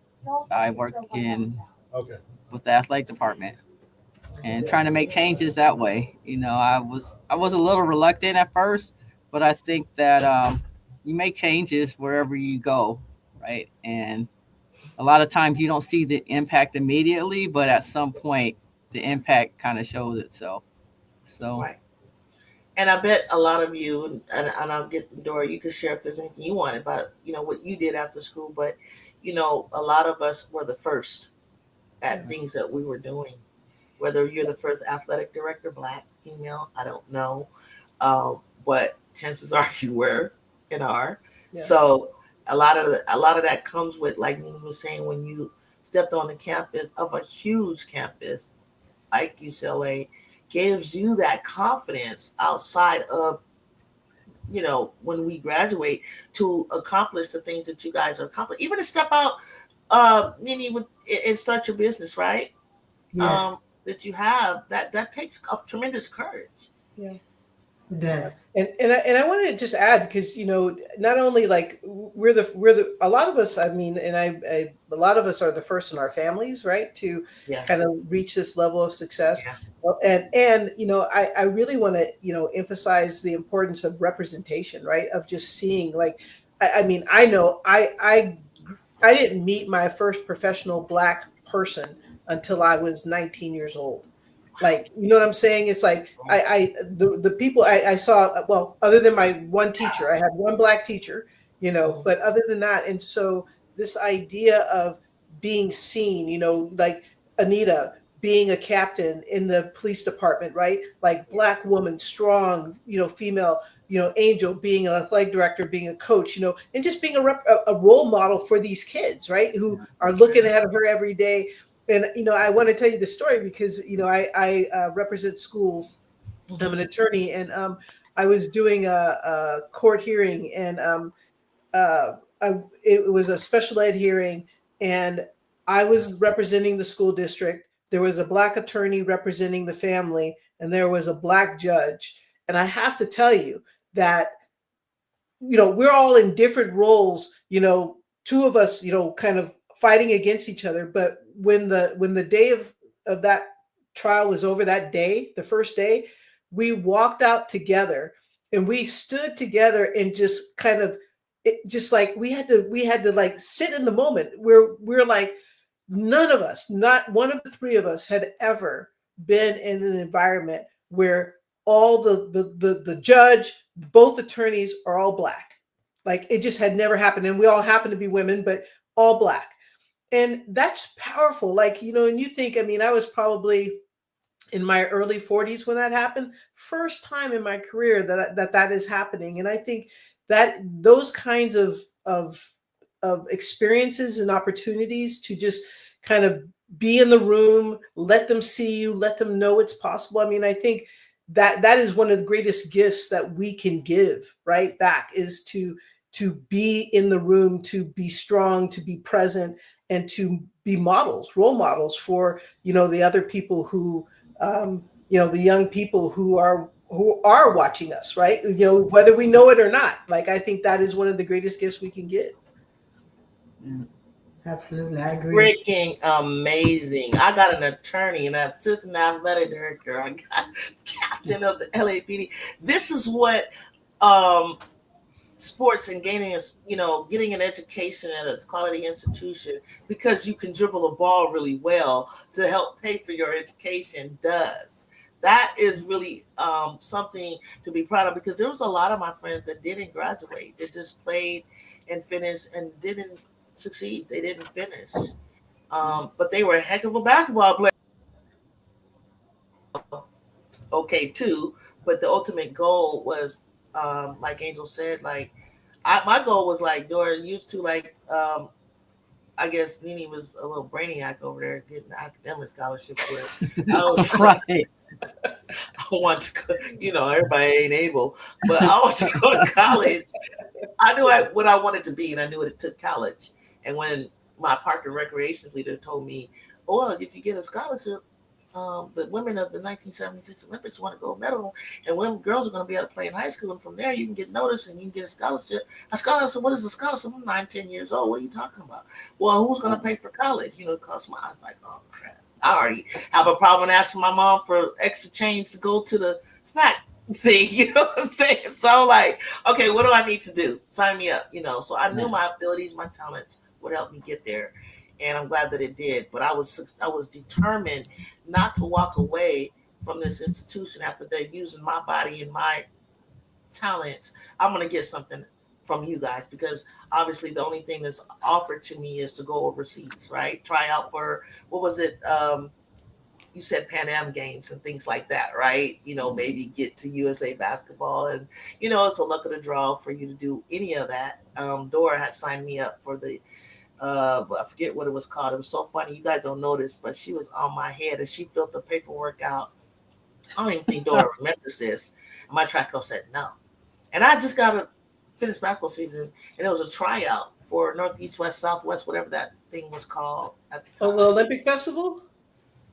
I work with the athletic department and trying to make changes that way. I was a little reluctant at first, but I think that you make changes wherever you go, right? And a lot of times you don't see the impact immediately, but at some point the impact kind of shows itself. So, right. And I bet a lot of you, and I'll get Dora, you can share if there's anything you want about, what you did after school. But, a lot of us were the first at things that we were doing. Whether you're the first athletic director, Black, female, I don't know. But chances are you were and are. Yeah. So a lot of that comes with, like Nina was saying, when you stepped on the campus of a huge campus like UCLA, gives you that confidence outside of, when we graduate, to accomplish the things that you guys are accomplishing. Even to step out, Nini, and start your business, right? Yes. That you have, that takes a tremendous courage. Yeah. It does. And I wanted to just add, because not only like we're the a lot of us, I mean, and a lot of us are the first in our families, right, to kind of reach this level of success. Yeah. And I really want to emphasize the importance of representation, right, of just seeing, like, I mean, I know I didn't meet my first professional Black person until I was 19 years old. Like, you know what I'm saying? It's like the people I saw, well, other than my one teacher, I had one Black teacher, but other than that, and so this idea of being seen, you know, like Anita being a captain in the police department, right? Like Black woman, strong, you know, female, you know, Angel being an athletic director, being a coach, you know, and just being a role model for these kids, right? Who are looking at her every day. And, you know, I want to tell you the story because, you know, I represent schools. I'm an attorney, and I was doing a court hearing, and it was a special ed hearing, and I was representing the school district. There was a Black attorney representing the family, and there was a Black judge. And I have to tell you that, you know, we're all in different roles, you know, two of us, you know, kind of fighting against each other. But when the day of that trial was over, that day, the first day, we walked out together and we stood together and just kind of, it just like we had to like sit in the moment where we're like, none of us, not one of the three of us had ever been in an environment where all the judge, both attorneys are all Black. Like it just had never happened. And we all happen to be women, but all Black. And that's powerful. Like, you know, and you think, I mean, I was probably in my early 40s when that happened. First time in my career that is happening. And I think that those kinds of experiences and opportunities to just kind of be in the room, let them see you, let them know it's possible. I mean, I think that is one of the greatest gifts that we can give right back, is to be in the room, to be strong, to be present, and to be models, role models for, you know, the other people who, you know, the young people who are watching us, right? You know, whether we know it or not. Like, I think that is one of the greatest gifts we can give. Absolutely, I agree. Freaking amazing. I got an attorney, an assistant athletic director. I got captain of the LAPD. This is what sports and gaining, you know, getting an education at a quality institution because you can dribble a ball really well to help pay for your education does. That is really something to be proud of, because there was a lot of my friends that didn't graduate. They just played and finished and didn't succeed. They didn't finish. But they were a heck of a basketball player. Okay, too. But the ultimate goal was, like Angel said, like my goal was like Dora used to, like I guess Nene was a little brainiac over there getting the academic scholarship. I was right. I want to go, you know, everybody ain't able, but I want to go to college. I knew what I wanted to be, and I knew it took college. And when my park and recreations leader told me, "Oh, well, if you get a scholarship, the women of the 1976 Olympics won a gold medal, and women girls are going to be able to play in high school, and from there you can get noticed and you can get a scholarship." A scholarship? What is a scholarship? I'm 9, 10 years old. What are you talking about? Well, who's going to pay for college? You know, it costs my. I was like, oh crap. I already have a problem asking my mom for extra change to go to the snack thing. You know what I'm saying? So like, okay, what do I need to do? Sign me up. You know. So I knew my abilities, my talents would help me get there, and I'm glad that it did. But I was determined not to walk away from this institution after they're using my body and my talents. I'm going to get something from you guys, because obviously the only thing that's offered to me is to go overseas, right? Try out for, what was it? You said Pan Am games and things like that, right? You know, maybe get to USA basketball, and, you know, it's a luck of the draw for you to do any of that. Dora had signed me up for the, I forget what it was called. It was so funny. You guys don't know this, but she was on my head and she filled the paperwork out. I don't even think Dora remembers this. And my track coach said no. And I just got a finished basketball season, and it was a tryout for Northeast, West, Southwest, whatever that thing was called at the time. Oh, the Olympic Festival?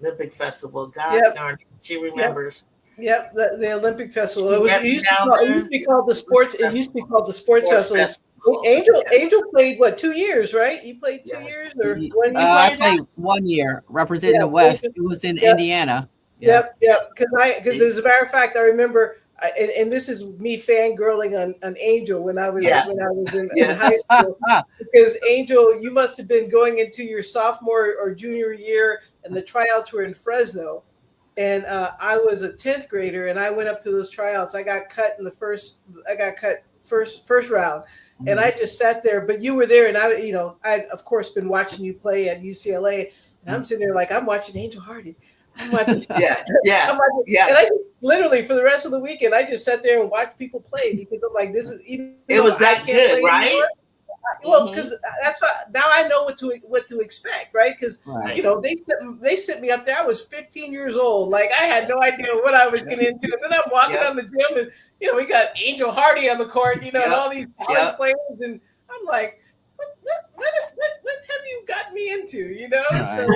Olympic Festival. God darn it. She remembers. Yep, the Olympic Festival. It used to be called the sports. It used to be called the sports festival. Angel played what, 2 years, right? You played 2 years, or when you played? I played 1 year representing the West. It was in Indiana. Yep. Because as a matter of fact, I remember, and this is me fangirling on Angel when I was in high school. Because Angel, you must have been going into your sophomore or junior year, and the tryouts were in Fresno. And I was a 10th grader, and I went up to those tryouts. I got cut first round, And I just sat there, but you were there, and I of course been watching you play at UCLA, and I'm sitting there like I'm watching Angel Hardy. I'm watching, yeah, I'm watching, yeah. and I just, literally for the rest of the weekend, I just sat there and watched people play because I'm like, this is even. It was that I can't good, play right? anymore. Well, because that's why now I know what to expect, right? Because they sent me up there. I was 15 years old. Like I had no idea what I was getting into. And then I'm walking on the gym, and we got Angel Hardy on the court, and all these college players, and I'm like, what have you got me into? So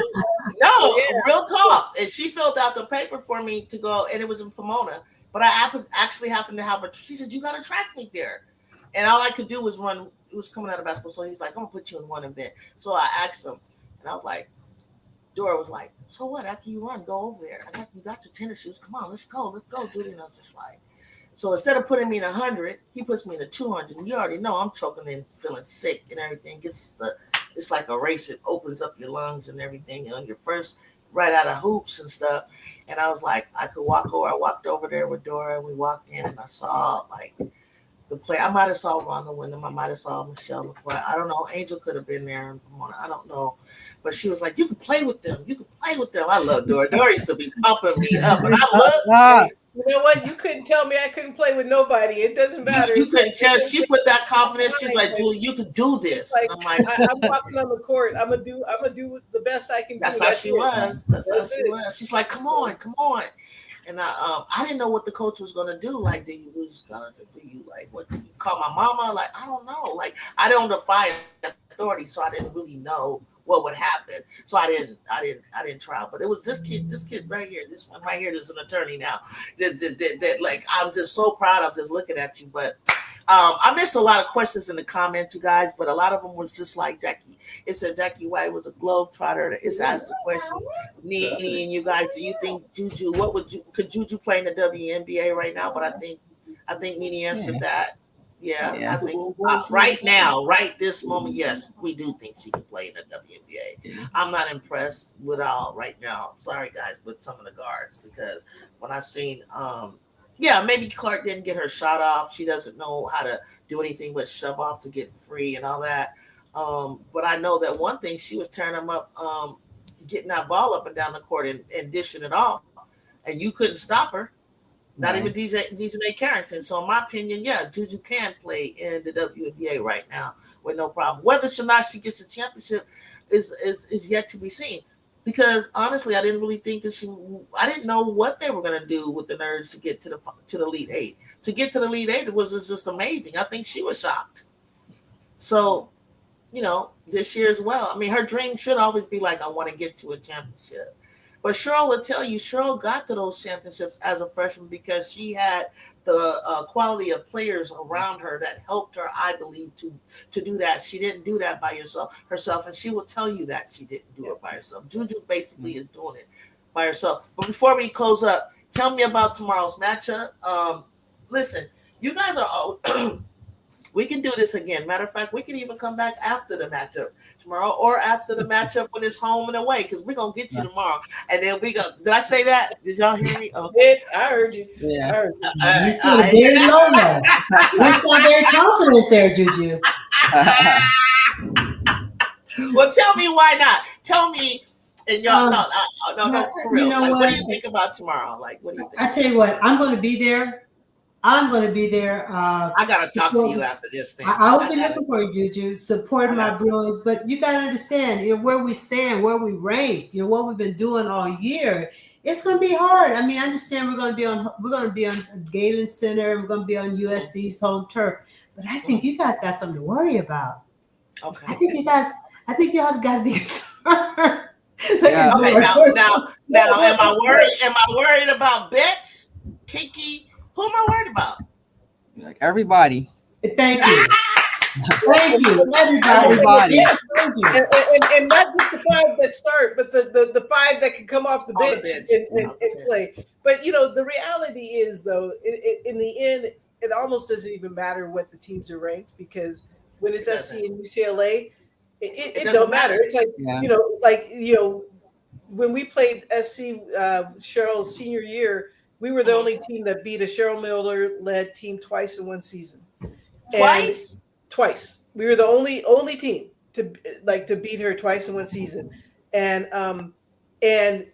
no, real talk. And she filled out the paper for me to go, and it was in Pomona. But I actually happened to have her. She said, "You got to track me there." And all I could do was run. It was coming out of basketball. So he's like, "I'm going to put you in one event." So I asked him, and I was like, Dora was like, "So what? After you run, go over there. You got your tennis shoes. Come on, let's go, dude." And I was just like, so instead of putting me in 100, he puts me in a 200. And you already know I'm choking and feeling sick and everything. It's like a race. It opens up your lungs and everything. And you're first right out of hoops and stuff. And I was like, I could walk over. I walked over there with Dora, and we walked in, and I saw like the play. I might have saw Rhonda Wyndham. I might have saw Michelle McCoy. I don't know. Angel could have been there. I don't know. But she was like, "You can play with them. You can play with them." I love Dora. Dora used to be pumping me up. And I love you know what? You couldn't tell me I couldn't play with nobody. It doesn't matter. You couldn't tell. She put that confidence. She's like, "Julie, you could do this." Like, I'm like, I'm walking on the court. I'm gonna do the best I can do. That's how she was. That's how she was. She's like, "Come on. And I didn't know what the coach was gonna do. Like, do you lose scholarship? Do you what? Do you call my mama? Like, I don't know. Like, I don't defy authority, so I didn't really know what would happen. So I didn't try. But it was this kid right here. This one right here. There's an attorney now. That like I'm just so proud of just looking at you. But I missed a lot of questions in the comments, you guys. But a lot of them was just like Jackie. It said Jackie White was a globetrotter. It's asked the question, Nene and you guys, do you think Juju? Could Juju play in the WNBA right now? But I think Nene answered that. Yeah, I think right now, right this moment, yes, we do think she can play in the WNBA. I'm not impressed with all right now. Sorry, guys, with some of the guards because when I seen, maybe Clark didn't get her shot off. She doesn't know how to do anything but shove off to get free and all that. But I know that one thing, she was tearing them up, getting that ball up and down the court and dishing it off, and you couldn't stop her. Not even DJ Carrington. So in my opinion, Juju can play in the WNBA right now with no problem. Whether or not she gets a championship is yet to be seen. Because honestly, I didn't really think that I didn't know what they were going to do with the Nerds to get to the Elite Eight. To get to the Elite Eight was just amazing. I think she was shocked. So, this year as well. I mean, her dream should always be like, I want to get to a championship. But Cheryl will tell you, Cheryl got to those championships as a freshman because she had the quality of players around her that helped her, I believe, to do that. She didn't do that by herself, and she will tell you that she didn't do it by herself. Juju basically is doing it by herself. But before we close up, tell me about tomorrow's matchup. Listen, you guys are all we can do this again. Matter of fact, we can even come back after the matchup tomorrow or after the matchup when it's home and away because we're going to get you tomorrow. And then did I say that? Did y'all hear me? Okay. I heard you. Yeah. I heard you. You seem very low there. You sound very confident there, Juju. Well, tell me why not. Tell me. And y'all, no, for real. You know what do you think about tomorrow? Like, what do you think? I tell you what, I'm going to be there. I got to talk to you after this thing. I will be looking for you, Juju. Support my Bruins, but you got to understand where we stand, where we ranked. What we've been doing all year. It's going to be hard. I mean, I understand we're going to be on Galen Center. We're going to be on USC's home turf, but I think you guys got something to worry about. Okay. I think y'all got to be concerned. Yeah. Okay. Now, am I worried about bets, Kiki? Who am I worried about? Like everybody. Thank you. Thank you, everybody. Yeah, thank you. And not just the 5 that start, but the 5 that can come off the bench and play. But the reality is, though, in the end, it almost doesn't even matter what the teams are ranked because when it's SC and UCLA, it don't matter. It's like when we played SC Cheryl's senior year. We were the only team that beat a Cheryl Miller-led team twice in one season. Twice? twice. We were the only team to beat her twice in one season, and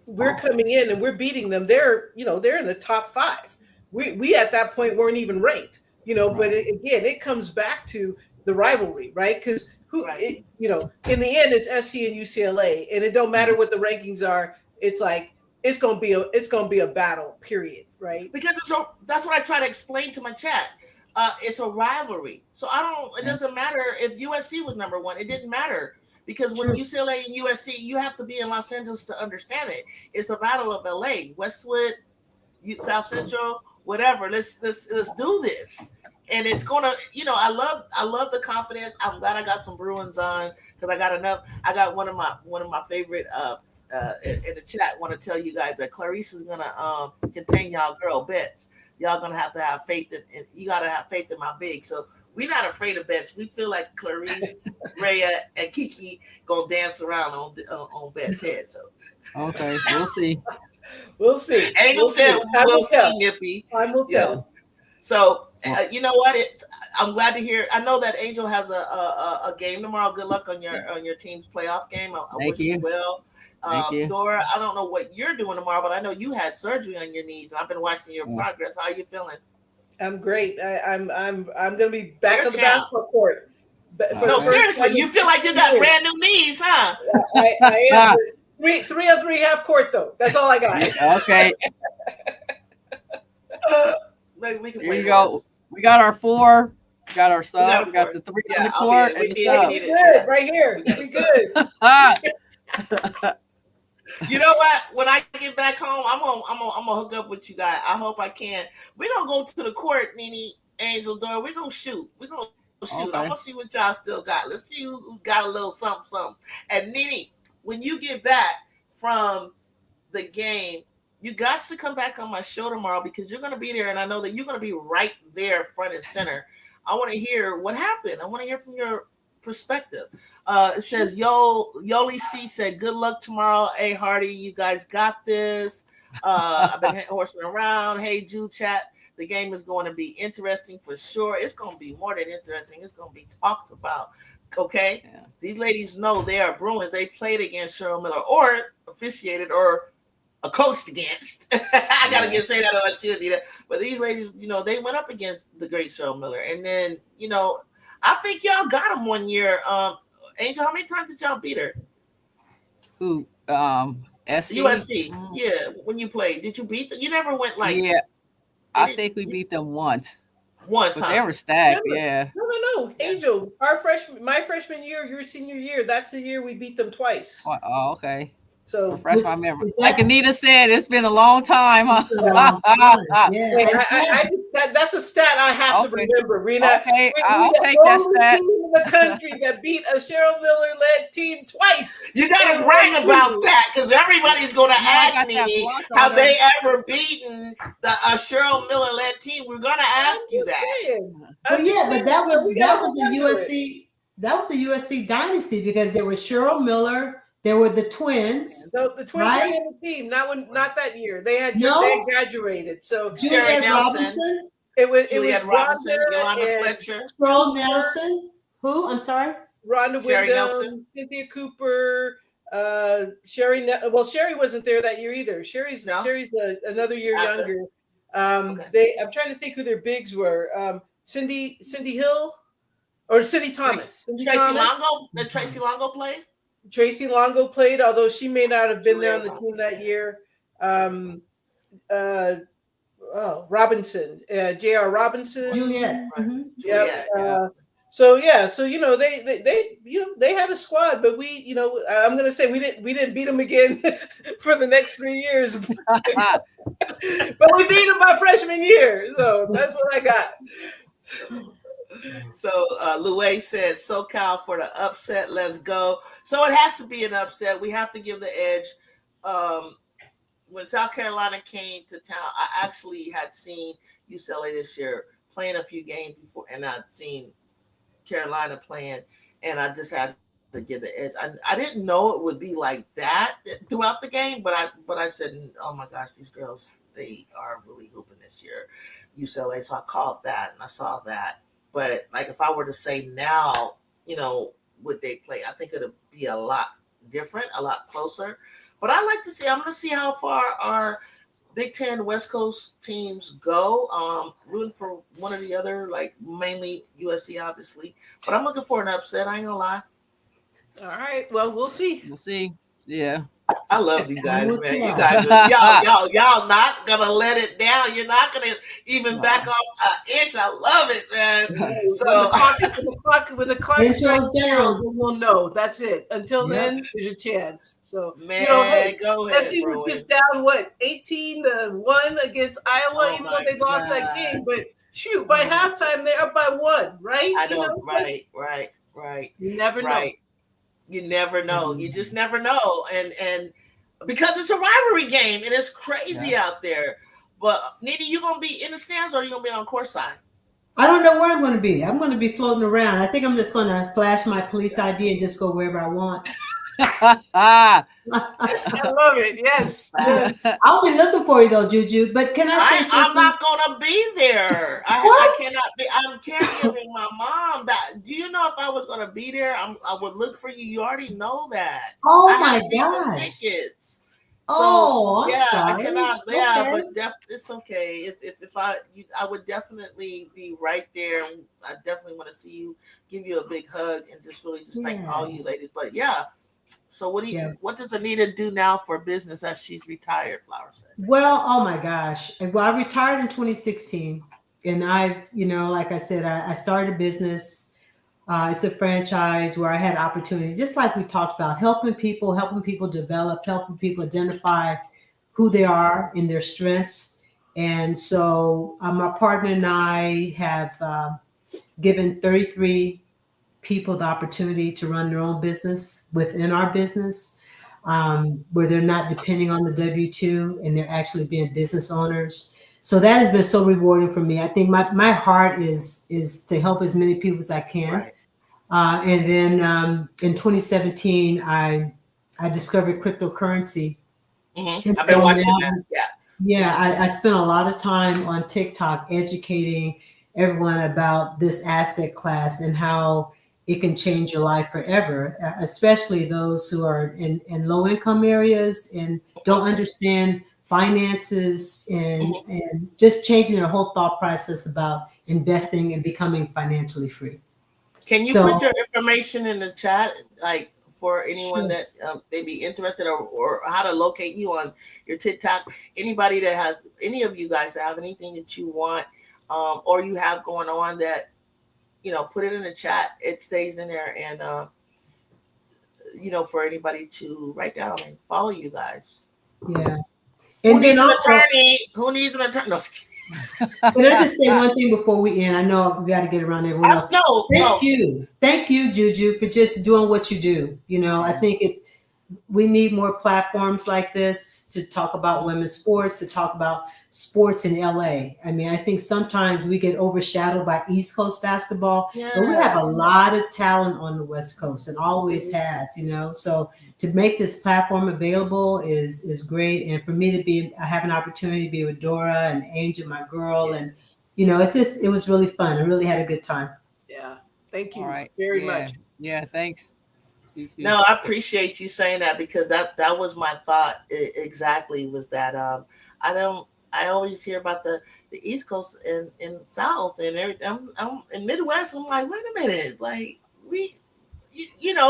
we're coming in and we're beating them. They're in the top 5. We at that point weren't even ranked, But again, it comes back to the rivalry, right? Because in the end, it's SC and UCLA, and it don't matter what the rankings are. It's like it's gonna be a battle, period, right? Because that's what I try to explain to my chat. It's a rivalry, so it doesn't matter if USC was number 1. It didn't matter because when UCLA and USC, you have to be in Los Angeles to understand it. It's a battle of LA, Westwood, South Central, whatever. Let's do this. And it's gonna, I love the confidence. I'm glad I got some Bruins on because I got enough. I got one of my favorite in the chat. Want to tell you guys that Clarice is gonna contain y'all girl bets. Y'all gonna have to have faith in. You gotta have faith in my big. So we're not afraid of bets. We feel like Clarice, Rhea, and Kiki gonna dance around on Bet's head. So okay, we'll see. We'll see. Angel said we'll see, Nippy. Time will tell. So you know what? I'm glad to hear. I know that Angel has a game tomorrow. Good luck on your team's playoff game. I wish you well. Thank you. Dora, I don't know what you're doing tomorrow, but I know you had surgery on your knees, and I've been watching your progress. How are you feeling? I'm great. I'm gonna be back on the basketball court. No, seriously, you feel like you got brand new knees, huh? I am. 3-on-3 half court though. That's all I got. Okay. Maybe we can. Here you go. We got our 4. We got our sub. We got the 3 on the court and the sub. We good right here. We good. You know what? When I get back home, I'm gonna hook up with you guys. I hope I can. We're gonna go to the court, Nene, Angel, Dora. We're gonna shoot. We're gonna shoot. Okay. I'm gonna see what y'all still got. Let's see who got a little something. And Nene, when you get back from the game, you got to come back on my show tomorrow because you're going to be there, and I know that you're going to be right there front and center. I want to hear what happened. I want to hear from your perspective. It says, Yoli C said, good luck tomorrow. Hey, Hardy, you guys got this. I've been horsing around. Hey, Jude chat. The game is going to be interesting for sure. It's going to be more than interesting. It's going to be talked about. Okay, These ladies know they are Bruins. They played against Cheryl Miller or officiated or coached against. I gotta say that about you, Anita. But these ladies, they went up against the great Cheryl Miller, and then I think y'all got them one year. Angel, how many times did y'all beat her? Who? SC? USC. Yeah, when you played, did you beat them? You never went like. Yeah, I think we beat them once. But they were stacked. Yeah. No, Angel. My freshman year, your senior year. That's the year we beat them twice. Oh, okay. So fresh my memory. Like Anita said, it's been a long time. Huh? That's a stat I have to remember, Rena. Okay, I'll take that stat. Team in the country that beat a Cheryl Miller-led team twice. You got to brag about that because everybody's going to ask me, have they ever beaten the Cheryl Miller-led team? We're going to ask you that. But that was a USC. That was a USC dynasty because there was Cheryl Miller. There were the twins. So the twins were in the team, not that year. They had graduated. So Juliet Robinson. It was Robinson, Yolanda Fletcher, Pearl Nelson. Who? I'm sorry. Rhonda Wyndham, Cynthia Cooper, Sherry. Well, Sherry wasn't there that year either. Sherry's another year younger. I'm trying to think who their bigs were. Cindy Hill or Cindy Thomas. Tracy Longo. Did Tracy Longo play? Tracy Longo played, although she may not have been there on the team that year. Robinson, J.R. Robinson. Juliet. Mm-hmm. So they had a squad, but I'm gonna say we didn't beat them again for the next 3 years. But we beat them my freshman year, so that's what I got. So Louis said SoCal for the upset. Let's go. So it has to be an upset. We have to give the edge. When South Carolina came to town, I actually had seen UCLA this year playing a few games before, and I'd seen Carolina playing, and I just had to give the edge. I didn't know it would be like that throughout the game, but I said, oh my gosh, these girls, they are really hooping this year, UCLA. So I called that, and I saw that. But like if I were to say now, would they play? I think it'd be a lot different, a lot closer. But I like to see. I'm going to see how far our Big Ten West Coast teams go. Rooting for one or the other, like mainly USC, obviously. But I'm looking for an upset. I ain't gonna lie. All right. Well, we'll see. We'll see. Yeah. I love you guys, will man. You tell. guys, y'all not gonna let it down. You're not gonna even back off an inch. I love it, man. So when the clock Ten strikes toes down. we'll know. That's it. Until Yep. then, there's a chance. So man, hey, go ahead, let's see bro. we're just down 18-1 against Iowa, Oh even though my they lost that God. game. But shoot, by halftime they're up by 1, right? I know, Like, right. you never know. Right. You never know. You just never know. And because it's a rivalry game and it's crazy out there. But Nita, you gonna be in the stands or are you gonna be on court side? I don't know where I'm going to be. I'm going to be floating around. I think I'm just going to flash my police ID and just go wherever I want. I love it. Yes. I'll be looking for you though, Juju. But can I say something? I'm not gonna be there. I cannot be. I'm caregiving my mom. Do you know if I was gonna be there, I would look for you. You already know that. Oh I my have season gosh. tickets. So Oh, I'm yeah, sorry. I cannot. Yeah, Okay. but it's okay. If I would definitely be right there. I definitely want to see you, give you a big hug, and just really just thank all you ladies. But yeah. So what does Anita do now for business as she's retired, Flower said? Well, oh my gosh. Well, I retired in 2016. And I've, like I said, I started a business. It's a franchise where I had opportunity, just like we talked about, helping people develop, helping people identify who they are and their strengths. And so my partner and I have given 33 people the opportunity to run their own business within our business, where they're not depending on the W-2 and they're actually being business owners. So that has been so rewarding for me. I think my heart is to help as many people as I can. Right. And then in 2017, I discovered cryptocurrency. Mm-hmm. And I've been so watching now, that. Yeah. yeah, I spent a lot of time on TikTok educating everyone about this asset class and how it can change your life forever, especially those who are in low income areas and don't understand finances and just changing their whole thought process about investing and becoming financially free. Can you put your information in the chat, like for anyone that may be interested or how to locate you on your TikTok? Anybody that has, any of you guys that have anything that you want or you have going on that, put it in the chat. It stays in there and, for anybody to write down and follow you guys. Yeah. Who needs an attorney? Who needs an attorney? No, can I just say one thing before we end? I know we got to get around everyone else. Thank you, Juju, for just doing what you do. I think we need more platforms like this to talk about women's sports, to talk about sports in LA. I mean, I think sometimes we get overshadowed by East Coast basketball, but we have a lot of talent on the West Coast and always has, so to make this platform available is great. And for me to have an opportunity to be with Dora and Angel, my girl, and it was really fun. I really had a good time. Yeah. Thank you very much. Yeah. Thanks. No, I appreciate you saying that because that was my thought exactly, was that I always hear about the East Coast and South and everything. I'm in Midwest. I'm like, wait a minute, like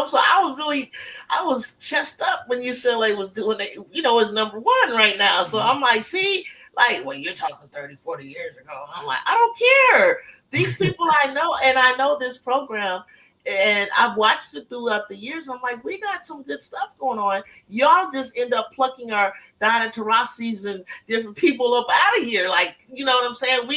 so I was chest up when UCLA was doing it, is number one right now. So I'm like, see, like when you're talking 30, 40 years ago, I'm like, I don't care. These people I know, and I know this program. And I've watched it throughout the years. I'm like, we got some good stuff going on. Y'all just end up plucking our Diana Taurasi's and different people up out of here. Like, you know what I'm saying?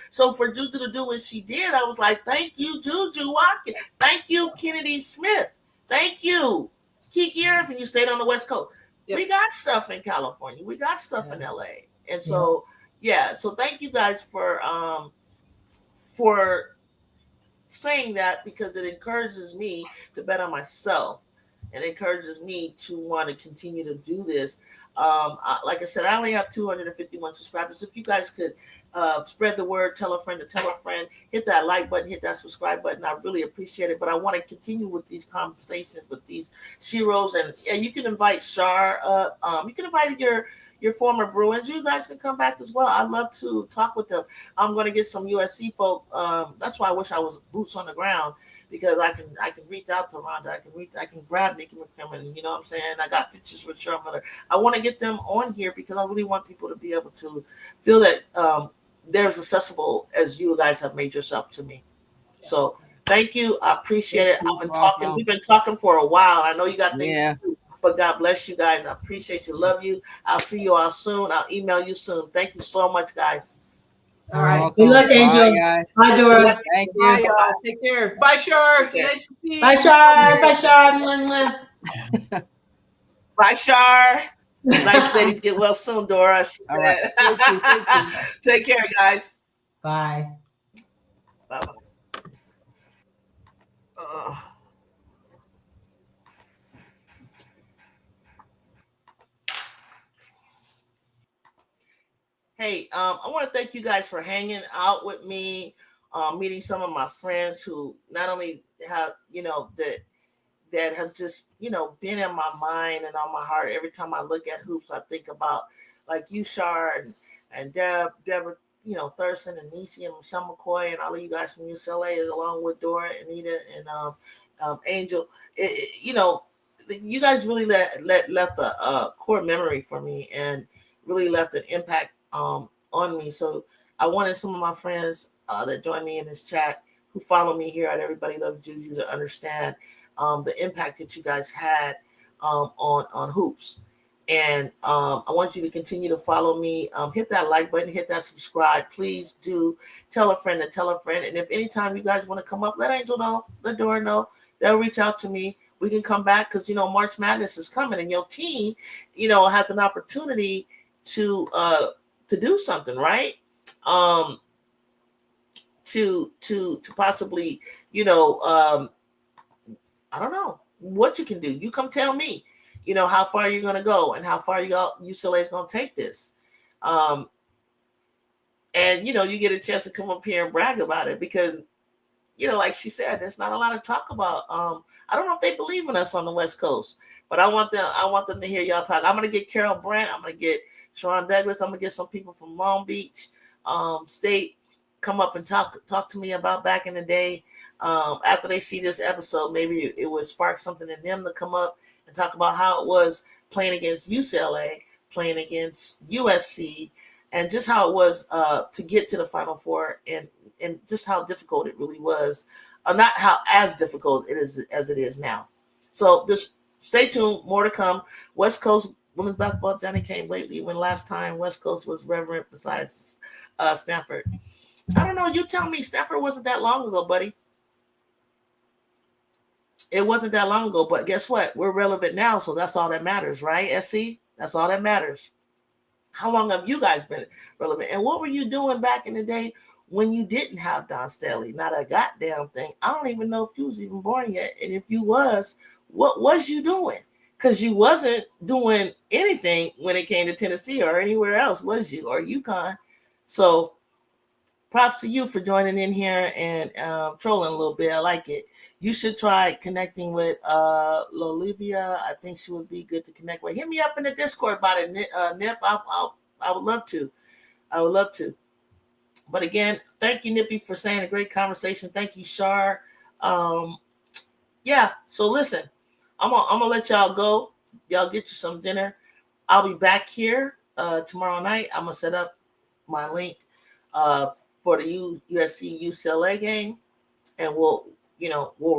So for Juju to do what she did, I was like, thank you, Juju Watkins. Thank you, Kennedy Smith. Thank you, Kiki Irvin. You stayed on the West Coast. Yep. We got stuff in California. We got stuff in LA. And so, so thank you guys for saying that, because it encourages me to bet on myself and encourages me to want to continue to do this. Like I said, I only have 251 subscribers. If you guys could Spread the word, tell a friend to tell a friend, hit that like button, hit that subscribe button. I really appreciate it. But I want to continue with these conversations with these sheroes, and you can invite Shar up. You can invite your former Bruins. You guys can come back as well. I'd love to talk with them. I'm going to get some USC folk. That's why I wish I was boots on the ground, because I can reach out to Rhonda. I can grab Nikki McCrimmon. You know what I'm saying? I got pictures with Cheryl Miller. I want to get them on here because I really want people to be able to feel that they're as accessible as you guys have made yourself to me. So thank you. I appreciate it. We've been talking for a while. I know you got things to do, but God bless you guys. I appreciate you. Love you. I'll see you all soon. I'll email you soon. Thank you so much, guys. All right. Good luck, Angel. Bye, Dora. Thank you. Bye, y'all. Take care. Bye, Shar. Okay. Nice to see you. Bye, Shar. Bye, Shar. Bye, Shar. Nice ladies, get well soon, Dora. She said. Right. Thank you. Take care, guys. Bye. Bye-bye. Hey, I want to thank you guys for hanging out with me, meeting some of my friends who not only have, that have just, been in my mind and on my heart. Every time I look at hoops, I think about like you, Shar, and Deborah, Thurston and Nisi and Michelle McCoy and all of you guys from UCLA, along with Dora, Anita, and Angel. You guys really left a core memory for me and really left an impact on me. So I wanted some of my friends that joined me in this chat, who follow me here at Everybody Loves Juju, to understand the impact that you guys had on hoops. And I want you to continue to follow me. Hit that like button, hit that subscribe. Please do tell a friend and tell a friend. And if anytime you guys want to come up, let Angel know, let Dora know. They'll reach out to me. We can come back because, March Madness is coming and your team, has an opportunity to do something, right? To possibly, I don't know what you can do. You come tell me, how far you're going to go and how far UCLA is going to take this. And, you get a chance to come up here and brag about it because, like she said, there's not a lot of talk about. I don't know if they believe in us on the West Coast, but I want them to hear y'all talk. I'm going to get Carol Brandt. I'm going to get Sharon Douglas. I'm going to get some people from Long Beach State come up and talk to me about back in the day. After they see this episode, maybe it would spark something in them to come up and talk about how it was playing against UCLA, playing against USC, and just how it was to get to the Final Four, and just how difficult it really was. Not how as difficult it is as it is now. So just stay tuned. More to come. West Coast women's basketball journey came lately, when last time West Coast was relevant besides Stanford. I don't know. You tell me. Stanford wasn't that long ago, buddy. It wasn't that long ago, but guess what? We're relevant now, so that's all that matters, right, SC? That's all that matters. How long have you guys been relevant? And what were you doing back in the day when you didn't have Don Staley? Not a goddamn thing. I don't even know if you was even born yet. And if you was, what was you doing? Because you wasn't doing anything when it came to Tennessee or anywhere else, was you? Or UConn. So props to you for joining in here and trolling a little bit. I like it. You should try connecting with Lolivia. I think she would be good to connect with. Hit me up in the Discord about it, Nip. I would love to. I would love to. But again, thank you, Nippy, for saying a great conversation. Thank you, Shar. Yeah. So listen, I'm gonna let y'all go. Y'all get you some dinner. I'll be back here tomorrow night. I'm gonna set up my link for the USC UCLA game, and we'll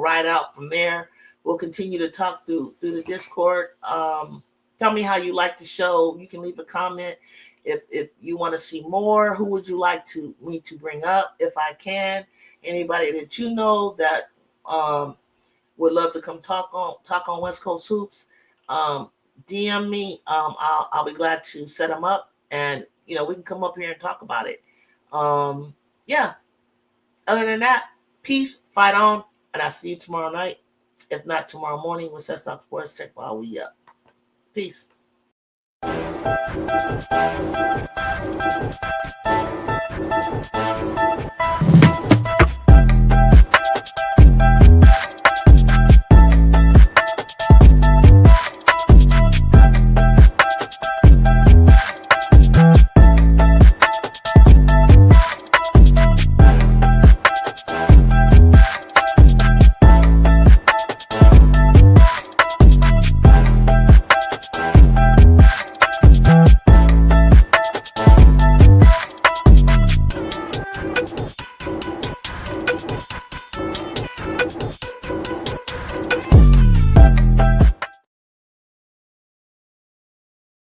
ride out from there. We'll continue to talk through the Discord. Tell me how you like the show. You can leave a comment if you want to see more. Who would you like me to bring up if I can? Anybody that you know that would love to come talk on West Coast hoops, DM me. I'll be glad to set them up, and we can come up here and talk about it. Yeah. Other than that, peace, fight on, and I'll see you tomorrow night. If not tomorrow morning with Set Talk Sports, check while we up. Peace. you.